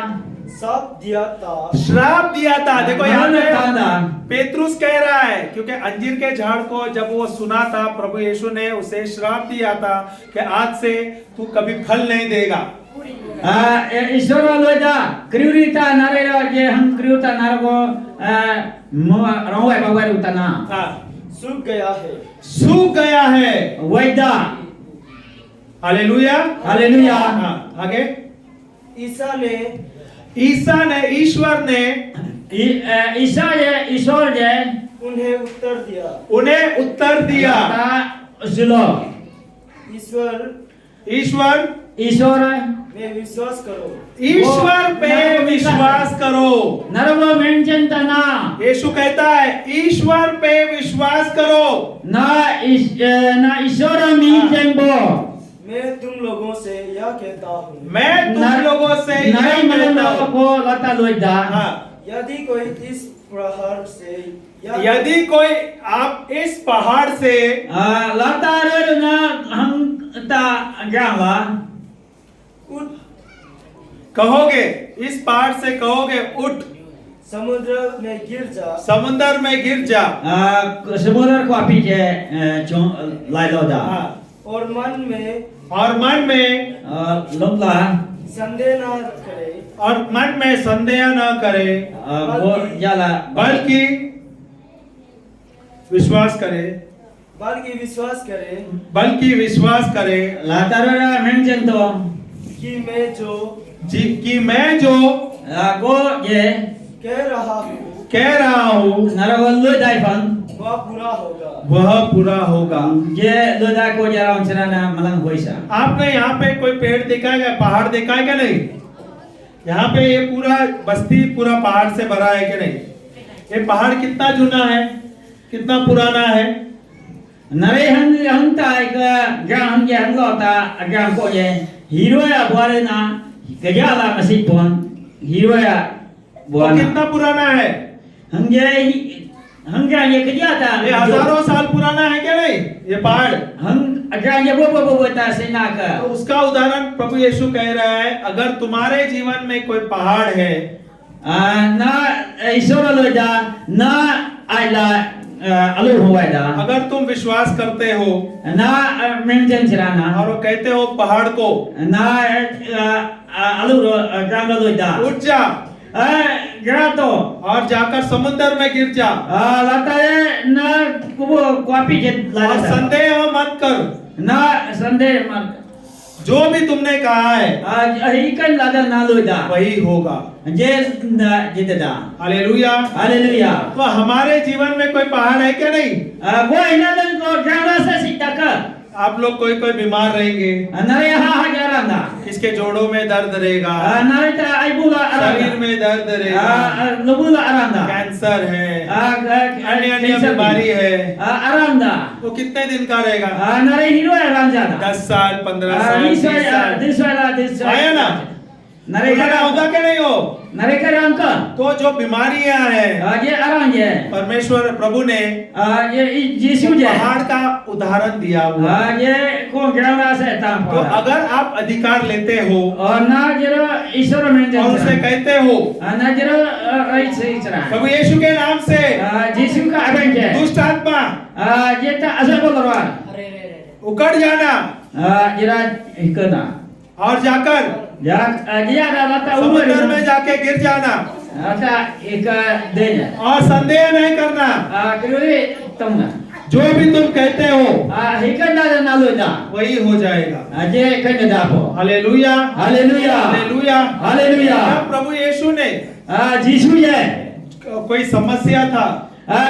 साप दिया था, श्राप दिया था। देखो यहाँ mana पे tanda पेतरुस कह रहा है, क्योंकि अंजीर के झाड़ को जब वो सुना था, प्रभु यीशु ने उसे श्राप दिया था कि आज से तू कभी फल नहीं देगा। isoro loda kriurita narera je ham kriuta nargo rawai bawai utana हाँ, सूख गया है। सूख गया है। waida हालेलुया हालेलुया हाँ, आगे ईसा ने ईश्वर ने isa je isor je उन्हें उत्तर दिया, उन्हें उत्तर दिया। ta zulo ईश्वर isor में विश्वास करो। ईश्वर पे विश्वास करो। nargo mention tana यीशु कहता है ईश्वर पे विश्वास करो। na isora minjembo मैं तुम लोगों से यह कहता हूँ, मैं तुम लोगों से यह nai कहता malalo हूँ, ko lata loida हाँ, यदि कोई इस पहाड़ से यदि कोई आप इस पहाड़ से lata na ham ta gala उठ कहोगे, इस पहाड़ से कहोगे उठ समुद्र में गिर जा, समुद्र में गिर जा, semua ko api je lai loda और मन में और मन में lomla संदेह न करे, और मन में संदेह न करे, bo jala बल्कि विश्वास करे, बल्कि विश्वास करे बल्कि विश्वास करे lata mention to कि मैं जो कि मैं जो go je कह रहा हूँ कह रहा हूँ narago loda fan वह पूरा होगा। वह पूरा होगा। je loda ko jara unsana malang hoisa आपने यहाँ पे कोई पेड़ देखा है, पहाड़ देखा है क्या? नहीं। यहाँ पे ये पूरा बस्ती पूरा पहाड़ से भरा है कि नहीं? ये पहाड़ कितना जूना है, कितना पुराना है? nare hang ta ka gang je hang lota gang ko je hero ya buare na kejala masih pon hero ya वो buana कितना पुराना है? hang je ये kejata ये हजारों साल पुराना है क्या? नहीं, ये पहाड़। hang gang je bo ta sena ka तो उसका उदाहरण प्रभु यीशु कह रहा है, अगर तुम्हारे जीवन में कोई पहाड़ है, na isoro loda na aila alu huwaida अगर तुम विश्वास करते हो na mention sirana और वो कहते हो पहाड़ को na alu gang loda उठ जा grato और जाकर समुद्र में गिर जा lata na kubo kuapi je और lada संदेह मत कर, na sande mar जो भी तुमने कहा है ikan lada na loda वही होगा। je jidada hallelujah. haleluya तो हमारे जीवन में कोई पहाड़ है क्या? नहीं। gua inadan ko jara sa sitaka आप लोग कोई कोई बीमार रहेंगे, nare ha jaranda किसके जोड़ों में दर्द रहेगा, nare ta aibula शरीर aranda में दर्द रहेगा, lubula aranda कैंसर है, अन्य अन्य cancer बीमारी है, aranda वो कितने दिन का रहेगा? nare hiro aranda 10 साल, 15 साल, 20 साल। this आया ना? nare उठाना होगा ka कि नहीं हो? nare ka rangka तो जो बीमारियां हैं, je aranje परमेश्वर प्रभु ने je Yesus je पहाड़ का उदाहरण दिया हुआ है। je ko grana sa तो tampa अगर आप अधिकार लेते हो na jero isoro menjen और उसे कहते हो na jero right se isra प्रभु यीशु के नाम से Yesus ka abenge दुष्ट आत्मा je ta asal bolorwa अरे रे रे उकड़ जाना jera ikana और जाकर ya dia ada lata umur समुद्र में जाके गिर जाना ata ika denya और संदेह नहीं करना। kirui tamna जो भी तुम कहते हो hikanda na loda वही हो जाएगा। je kanda dapo hallelujah, haleluya hallelujah, hallelujah. जब प्रभु यीशु ने Yesus je कोई समस्या था,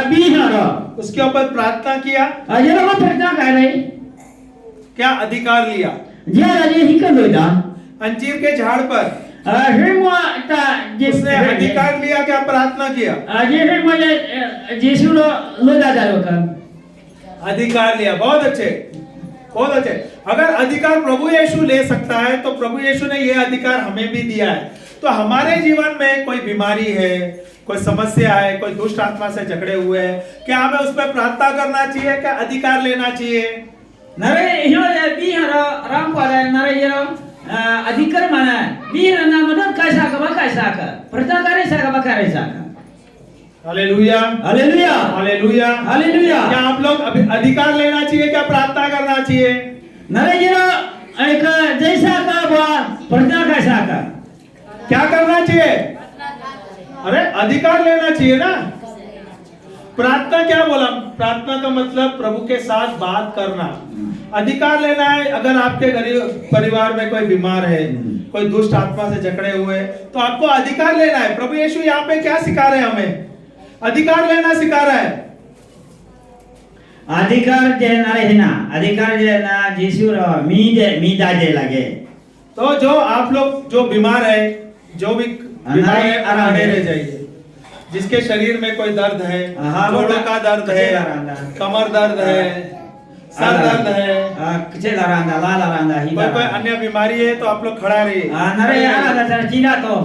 bihara उसके ऊपर प्रार्थना किया, jero ko perta kai rai क्या अधिकार लिया? jera je hikanda loda अंजीर के झाड़ पर himwa ta je उसने अधिकार लिया, क्या प्रार्थना किया? je himwa Yesus loda darokan अधिकार लिया। बहुत अच्छे, बहुत अच्छे। अगर अधिकार प्रभु यीशु ले सकता है तो प्रभु यीशु ने यह अधिकार हमें भी दिया है। तो हमारे जीवन में कोई बीमारी है, कोई समस्या है, कोई दुष्ट आत्मा से झगड़े हुए हैं, क्या हमें उस पर प्रार्थना करना चाहिए, क्या अधिकार लेना चाहिए? Nare hino bihara rampada nare yero adhikar mana bihara namadam kaisa ka pratakare saka bakare saka. Hallelujah, Haleluya, hallelujah, haleluya. क्या आप लोग अभी अधिकार लेना चाहिए, क्या प्रार्थना करना चाहिए? Nare yero एक जैसा का बा प्रता कैसा का क्या करना चाहिए? अरे अधिकार लेना चाहिए ना। प्रार्थना क्या बोला? प्रार्थना का मतलब प्रभु के साथ बात करना। अधिकार लेना है। अगर आपके गरीब परिवार में कोई बीमार है, कोई दुष्ट आत्मा से जकड़े हुए हैं, तो आपको अधिकार लेना है। प्रभु यीशु यहाँ पे क्या सिखा रहे हैं? हमें अधिकार लेना सिखा रहा है। अधिकार जे नारे है ना, अधिकार जे ना यीशु रो मीदा जे लगे। तो जो आप लोग जो बीमार है, जो भी बीमार है, आराम रह जाइए। जिसके शरीर में कोई दर्द है, जोड़ों का दर्द है, कमर दर्द है, सर दर्द है, कचे लारांदा ला लारांदा ही कोई अन्य बीमारी है, तो आप लोग खड़ा रहिए। नरे यार अगर चिरा तो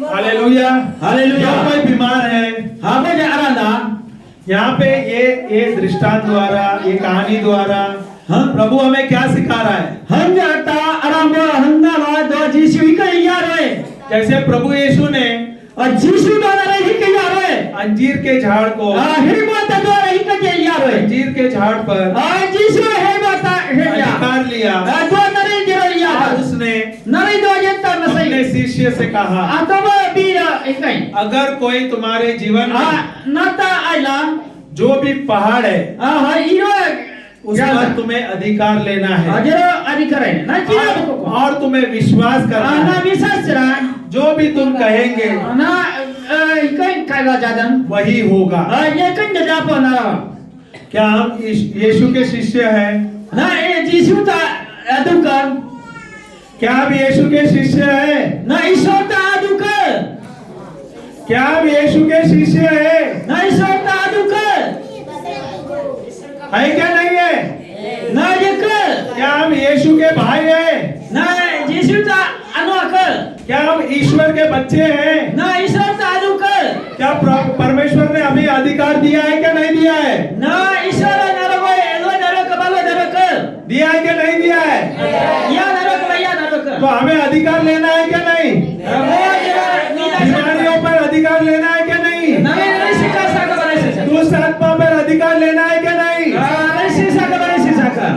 हालेलुया, हालेलुया। जो कोई बीमार है, हाँ मुझे आरांदा यहाँ पे ये दृष्टांत द्वारा, ये कहानी द्वारा प्रभु हमें क्या सिखा रहा है? हम जाता आराम हंगा ला दो यीशु ही का यार है। जैसे प्रभु यीशु ने और यीशु द्वारा ही के यार है। अंजीर के झाड़ को, हिम्मत द्वारा ही के यार है। अंजीर के झाड़ पर यीशु है माता है अधिकार लिया, दो नरे जरो यार और उसने नरे दो जत्ता नसई अपने शिष्य से कहा, अतवा बीरा एकई अगर कोई तुम्हारे जीवन में नाता आइला जो भी पहाड़ है, हां इरो उस पर तुम्हें अधिकार लेना है, अजरो अधिकार है ना चिरा और तुम्हें विश्वास करना ना है। विश्वास रा जो भी तुम कहेंगे ना इकई काला जादन वही होगा। ये कन जापो ना क्या हम यीशु के शिष्य हैं? ना ये यीशु ता अदुकर क्या हम यीशु के शिष्य हैं? ना ईश्वर ता अदुकर क्या हम यीशु के शिष्य हैं? ना ईश्वर ता अदुकर है क्या नहीं है? ना यकर क्या हम यीशु के भाई हैं? ना यीशु ता अनोकर क्या हम ईश्वर के बच्चे हैं? ना ईश्वर ता अदुकर क्या परमेश्वर ने हमें अधिकार दिया है क्या नहीं दिया है? ना ईश्वर नरको एलो नरक बालो नरक दिया है क्या नहीं दिया है? या नरक भैया नरक तो हमें अधिकार लेना है क्या नहीं? बीमारियों पर अधिकार लेना है क्या नहीं? नवे नवे शिका साका बने से दुष्ट आत्मा पर अधिकार लेना है क्या नहीं? नवे शिका का बने से साका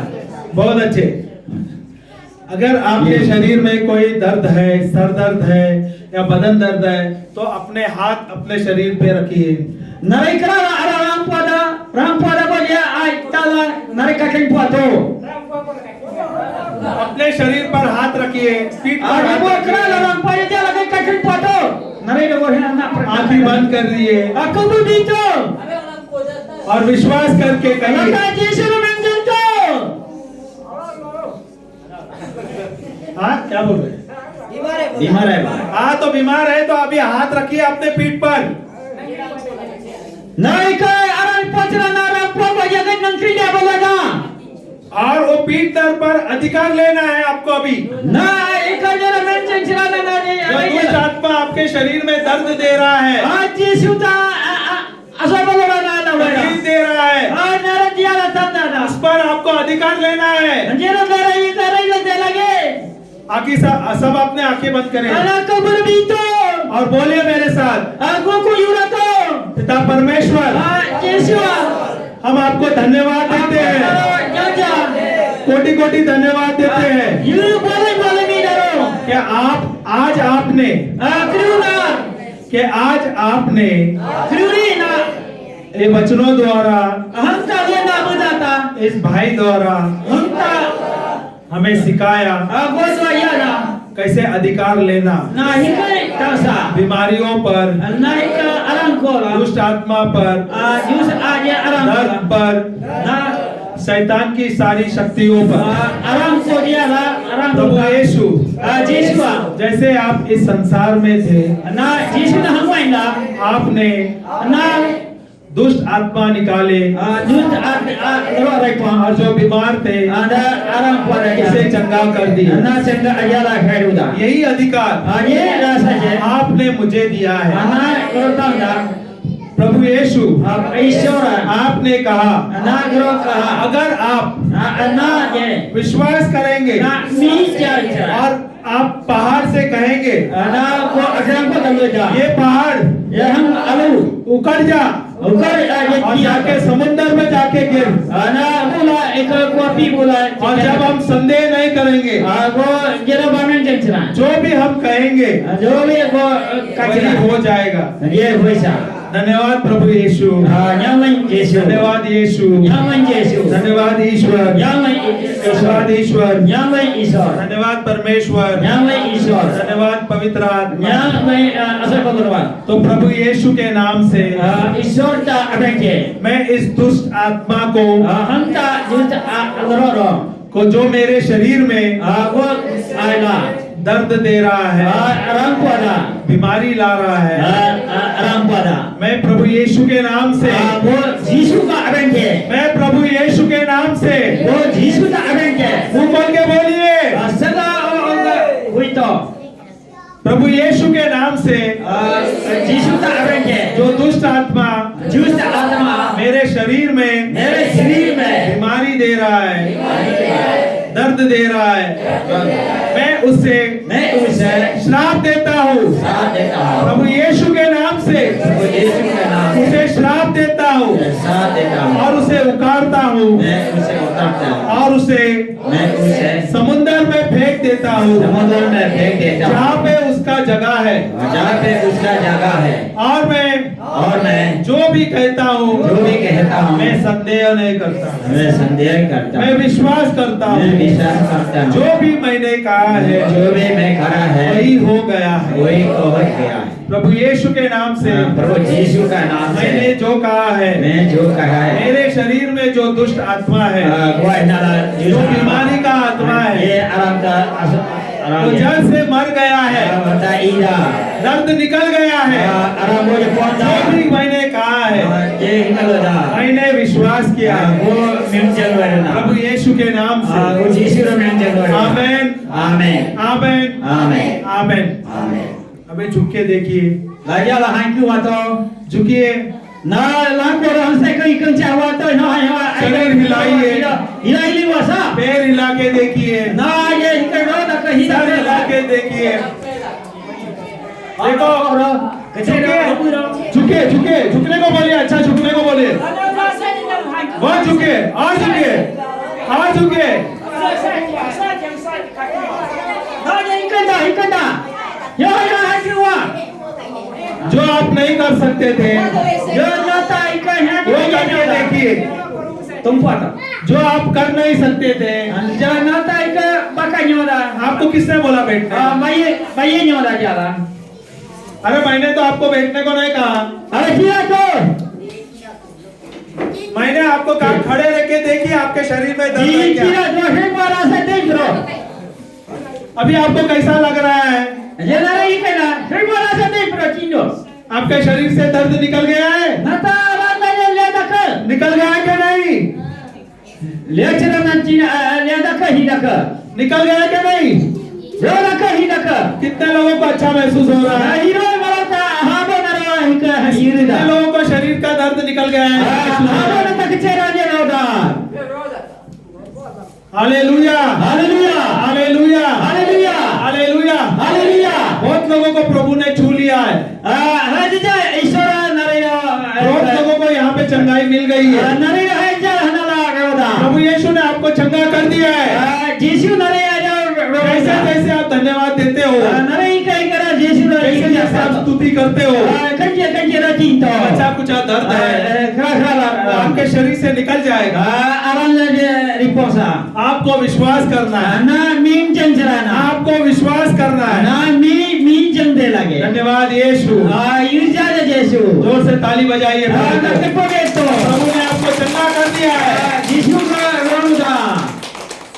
बहुत अच्छे। अगर आपके शरीर में कोई दर्द है, सर दर्द है या बदन दर्द है, तो अपने हाथ अपने शरीर पे रखिए। नरे करा राम पादा बजे आई ताला नरे कठिन पातो अपने शरीर पर हाथ रखिए, पीठ पर हाथ वो करा रखिए। राम पादा जा लगे कठिन पातो नरे वो है ना आंखें बंद कर दिए अकबु दीतो और विश्वास करके कहिए, लगा यीशु में जंतो हाँ क्या बोल रहे हैं? बीमार है भाई हाँ तो बीमार है तो अभी हाथ रखिए अपने पीठ पर। नहीं कहे अरे पचरा ना राम पादा जगह नंत्री ने बोला और वो पीठ दर पर अधिकार लेना है आपको अभी। ना एक जरा मेंशन चला ना जो दुष्ट आत्मा आपके शरीर में दर्द दे रहा है, आज यीशु ता असा बोला ना तकलीफ दे रहा है, आज नरे दिया तंदा ना उस पर आपको अधिकार लेना है। जेरो करे लगे आखिर सब अपने आंखें बंद करें अला कब्र भी तो और बोलिए मेरे साथ, आगो को युरा तो पिता परमेश्वर, यीशु हम आपको धन्यवाद देते हैं, जा जा कोटि कोटि धन्यवाद देते हैं यू बोले मी डरो कि आप आज आपने क्रूना कि आज आपने क्रूरी ना ये वचनों द्वारा हम ता ये ना बताता इस भाई द्वारा हम ता हमें सिखाया गोसवा याना कैसे अधिकार लेना ना ही करे तसा बीमारियों पर, ना ही का आराम को दुष्ट आत्मा पर, जूस आज आराम दर्द पर, ना शैतान की सारी शक्तियों पर आराम को दिया ना आराम प्रभु यीशु यीशु जैसे आप इस संसार में थे, ना यीशु ना हम आएगा आपने ना दुष्ट आत्मा निकाले Just ada repon. और जो बीमार थे Ada orang pada इसे चंगा कर दिया। Anak senda ayala khairuda. यही अधिकार Ye rasa je. आपने मुझे दिया है। Anak korang dah. प्रभु यीशु Ishora. आपने कहा Anak korang kah. अगर आप Anak je. विश्वास करेंगे Nak misal. और आप पहाड़ से कहेंगे Anak ko asam ko tahu dah. ये पहाड़ Yang alu. उखड़ जा Ukar और जाके समुद्र में जाके गिर। Anak pula ekor kopi pula. और जब हम संदेह नहीं करेंगे Aku kira bamen jencera. जो भी हम कहेंगे जो भी को वही kacira. हो जाएगा। Ye hoisa. धन्यवाद प्रभु यीशु, Nyaman Yesus. धन्यवाद यीशु, Nyaman Yesus. धन्यवाद ईश्वर, Nyaman धन्यवाद ईश्वर, Nyaman Isor. धन्यवाद परमेश्वर, Nyaman Isor. धन्यवाद पवित्र आत्मा। Nyaman asal pengorban. तो प्रभु यीशु के नाम से Isor ta abengke. मैं इस दुष्ट आत्मा को Hanta just aloro. को जो मेरे शरीर में Aku ayla. दर्द दे रहा है, Orang pada. बीमारी ला रहा है, Orang pada. मैं प्रभु यीशु के नाम से, Aku Yesus ka abengke. मैं प्रभु यीशु के नाम से Aku Yesus ta abengke. मुंह खोल के बोलिए, Asal orang huito. प्रभु यीशु के नाम से Yesus ta abengke. जो दुष्ट आत्मा Just आत्मा मेरे शरीर में मेरे शरीर में बीमारी दे रहा है, दर्द दे रहा है, मैं उसे मैं उसे श्राप देता हूँ साथ देता हूँ प्रभु यीशु के नाम से, प्रभु यीशु के नाम से उसे श्राप देता हूँ साथ देता हूँ और उसे उतारता हूँ मैं उसे उतारता हूँ और उसे मैं उसे समुद्र में फेंक देता हूँ समुद्र में फेंक देता हूँ जहाँ पे उसका जगह है, जहाँ पे उसका जगह है और मैं जो भी कहता हूँ जो भी कहता हूँ मैं संदेह नहीं करता, मैं संदेह करता मैं हूँ विश्वास करता मैं हूँ विश्वास करता हूँ जो भी मैंने कहा है जो भी मैं खड़ा है वही हो गया है। वही हो गया है प्रभु यीशु के नाम से प्रभु यीशु का नाम से मैंने जो कहा है, मैं जो कहा है मेरे शरीर में जो दुष्ट आत्मा है, वो नाला जो बीमारी का आत्मा है, ये आराम का वो जड़ से मर गया है, बता ईदा दर्द निकल गया है। आराम वो जो पहुंचा जो भी मैंने कहा है ये निकल दा मैंने विश्वास किया वो मिंचल वरना प्रभु यीशु के नाम से। वो यीशु रो मिंचल वरना आमेन आमेन आमेन आमेन आमेन। आमेन अबे झुक के देखिए, लाजा ला हांकू वातो झुकिए, ना लाको रो हमसे कोई कंचा वातो ना शरीर हिलाइए, हिलाई वसा पैर हिला के देखिए, ना ये करो ना कहीं सर हिला के देखिए, देखो झुके झुके झुकने को बोलिए, अच्छा झुकने को बोलिए, बहुत झुके और झुके और झुके। जो आप नहीं कर सकते थे वो करके देखिए, तुम पाता जो आप कर नहीं सकते थे। जानता है कि बका न्योदा आपको किसने बोला बैठने? मैं न्योदा जाला अरे मैंने तो आपको बैठने को नहीं कहा, अरे किया तो मैंने आपको कहा खड़े रह के देखिए आपके शरीर में दर्द है क्या? किया जो है मारा से देख लो अभी आपको कैसा लग रहा है? ये नहीं कहना है मारा से देख लो चिन्हो आपके शरीर से दर्द निकल गया है? नता आवाज में ले दक निकल गया है क्या नहीं? ले चला ना चिन्ह ले दक ही दक निकल गया है क्या नहीं? ले दक ही दक कितने लोगों को अच्छा महसूस हो रहा है? हीरो वाला था हाबो नरवा ही का हीरो कितने लोगों को शरीर का दर्द निकल गया है? हाबो न तक चेहरा ने रोदा hallelujah hallelujah hallelujah hallelujah hallelujah. Hallelujah बहुत लोगों को प्रभु ने छू लिया है, राजा ईश्वर नरेरा बहुत लोगों को यहाँ पे चंगाई मिल गई है। नरेरा है जा हनला गयोदा प्रभु यीशु ने आपको चंगा कर दिया है। यीशु नरेरा जैसे जैसे आप धन्यवाद देते हो, नरेई कहीं करा यीशु जैसे जैसे आप स्तुति करते हो, कंजे कंजे रचिन तो अच्छा कुछ दर्द है आपके शरीर से निकल जाएगा। आराम ले रिपोसा आपको विश्वास करना है, ना मीन चंचराना आपको विश्वास करना है। ना मीन चंदे लगे धन्यवाद यीशु। यूजा यीशु जोर से ताली बजाइए प्रभु को। तो प्रभु ने आपको चंगा कर दिया है। यीशु का रोनुदा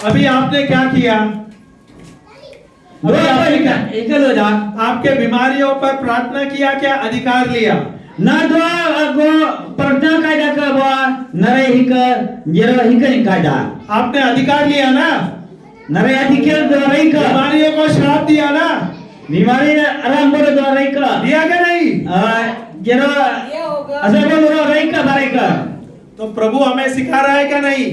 अभी आपने क्या किया? अभी आपने क्या? एकलोदा आपके बीमारियों पर प्रार्थना किया, क्या अधिकार लिया? Na dua go pertama kaida ke bahwa nare hika jero hika ni kaida. आपने अधिकार लिया ना, Nare adikir dua hika. बीमारियों को श्राप दिया ना, Bimari aram bodo dua hika. दिया क्या नहीं? Jero ये होगा asal bodo hika barika. तो प्रभु हमें सिखा रहा है क्या नहीं?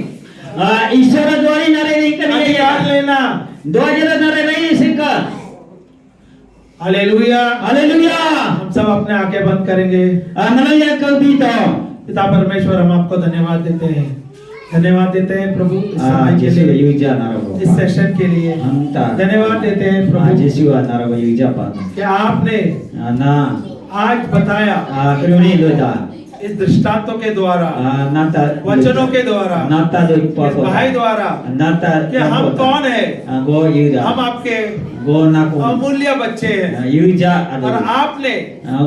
Ishara dua ni nare hika ni. अधिकार लेना। Dua jero nare nahi hika. Hallelujah. Haleluya. हम सब अपने आंखें बंद करेंगे। Nalaya kau bito. पिता परमेश्वर, हम आपको धन्यवाद देते हैं, धन्यवाद देते हैं प्रभु इस समय के Jesu लिए, yuja narago. इस सेशन के लिए Anta. धन्यवाद देते हैं प्रभु Jesu narago yuja pa. कि आपने Na आज बताया kruni loda. इस दृष्टांतों के द्वारा, Nata वचनों के द्वारा, Nata do इस भाई द्वारा Nata कि हम कौन है, go yuda. हम आपके Go naku. अमूल्य बच्चे हैं Yuja और ado. आपने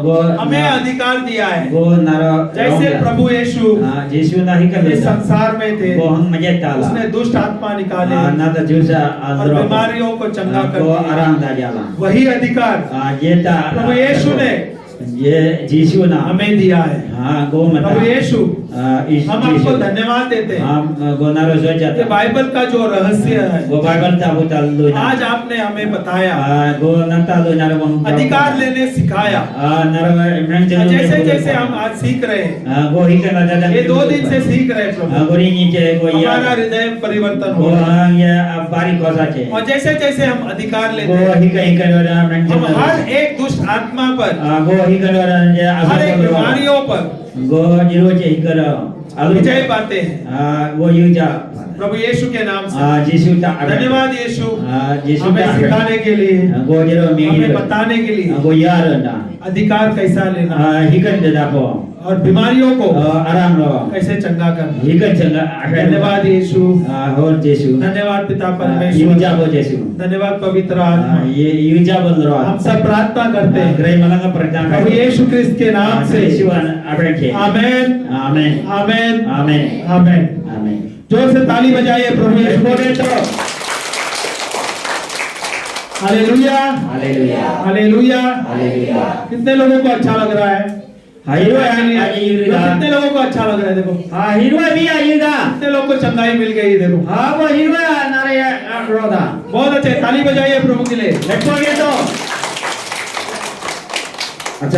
Go हमें अधिकार दिया है। go naro. जैसे प्रभु यीशु Jesu nahi ka इस loda. संसार में थे, Go hang majeta उसने la. दुष्ट आत्मा निकाले Nata jusa और andro. बीमारियों को चंगा कर Go दिया। arang da jala. वही अधिकार Jeta. प्रभु यीशु ने ये जीसु ना हमें दिया है। हाँ गो मता प्रभु यीशु, इस हम आपको धन्यवाद देते हैं। हम गो नारो सो ये जाता बाइबल का जो रहस्य है, गो बाइबल ता वो ताल लो ना आज आपने हमें बताया, गो नता लो नारो बंग अधिकार लेने सिखाया। नारो इमरन और चलो जैसे जैसे हम आज सीख रहे हैं, गो ही का ना ये 2 दिन से सीख रहे हैं प्रभु, गो री नीचे गो हमारा या हृदय परिवर्तन गो हो रहा है। ये अब बारी कोसा छे और जैसे जैसे हम अधिकार लेते गो हैं, ही का ना इमरन हम चलो हर एक दुष्ट आत्मा पर, गो ही का ये हर एक आगे बीमारियों पर गो जीरो चे ही करो विजय पाते हैं वो यूजा प्रभु यीशु के नाम से। जीसु ता धन्यवाद यीशु, जीसु हमें सिखाने के लिए, गो जीरो हमें मी बताने के लिए गो यार ना अधिकार कैसा लेना हिकन दे दापो और बीमारियों को आराम रो कैसे चंगा करना। हिकन चंगा धन्यवाद यीशु, और जीसु धन्यवाद पिता परमेश्वर, यूजा बो जीसु धन्यवाद पवित्र आत्मा। ये यूजा बोल रो हम सब प्रार्थना करते हैं ग्रह मलंगा प्रार्थना प्रभु यीशु क्रिस्त के नाम से। जीसु आपने के आमेन, आमेन आमेन, आमेन आमेन। आमेन जोर से ताली बजाइए प्रभु यीशु को। Hallelujah, hallelujah hallelujah. हालेलुया कितने लोगों को अच्छा लग रहा है? हीरो है कितने लोगों को अच्छा लग रहा है? देखो हाँ हीरो भी आयुदा कितने लोग को चंगाई मिल गई। देखो हाँ वो हीरो नारे रोदा बहुत अच्छे, ताली बजाइए प्रभु के लिए। Let's go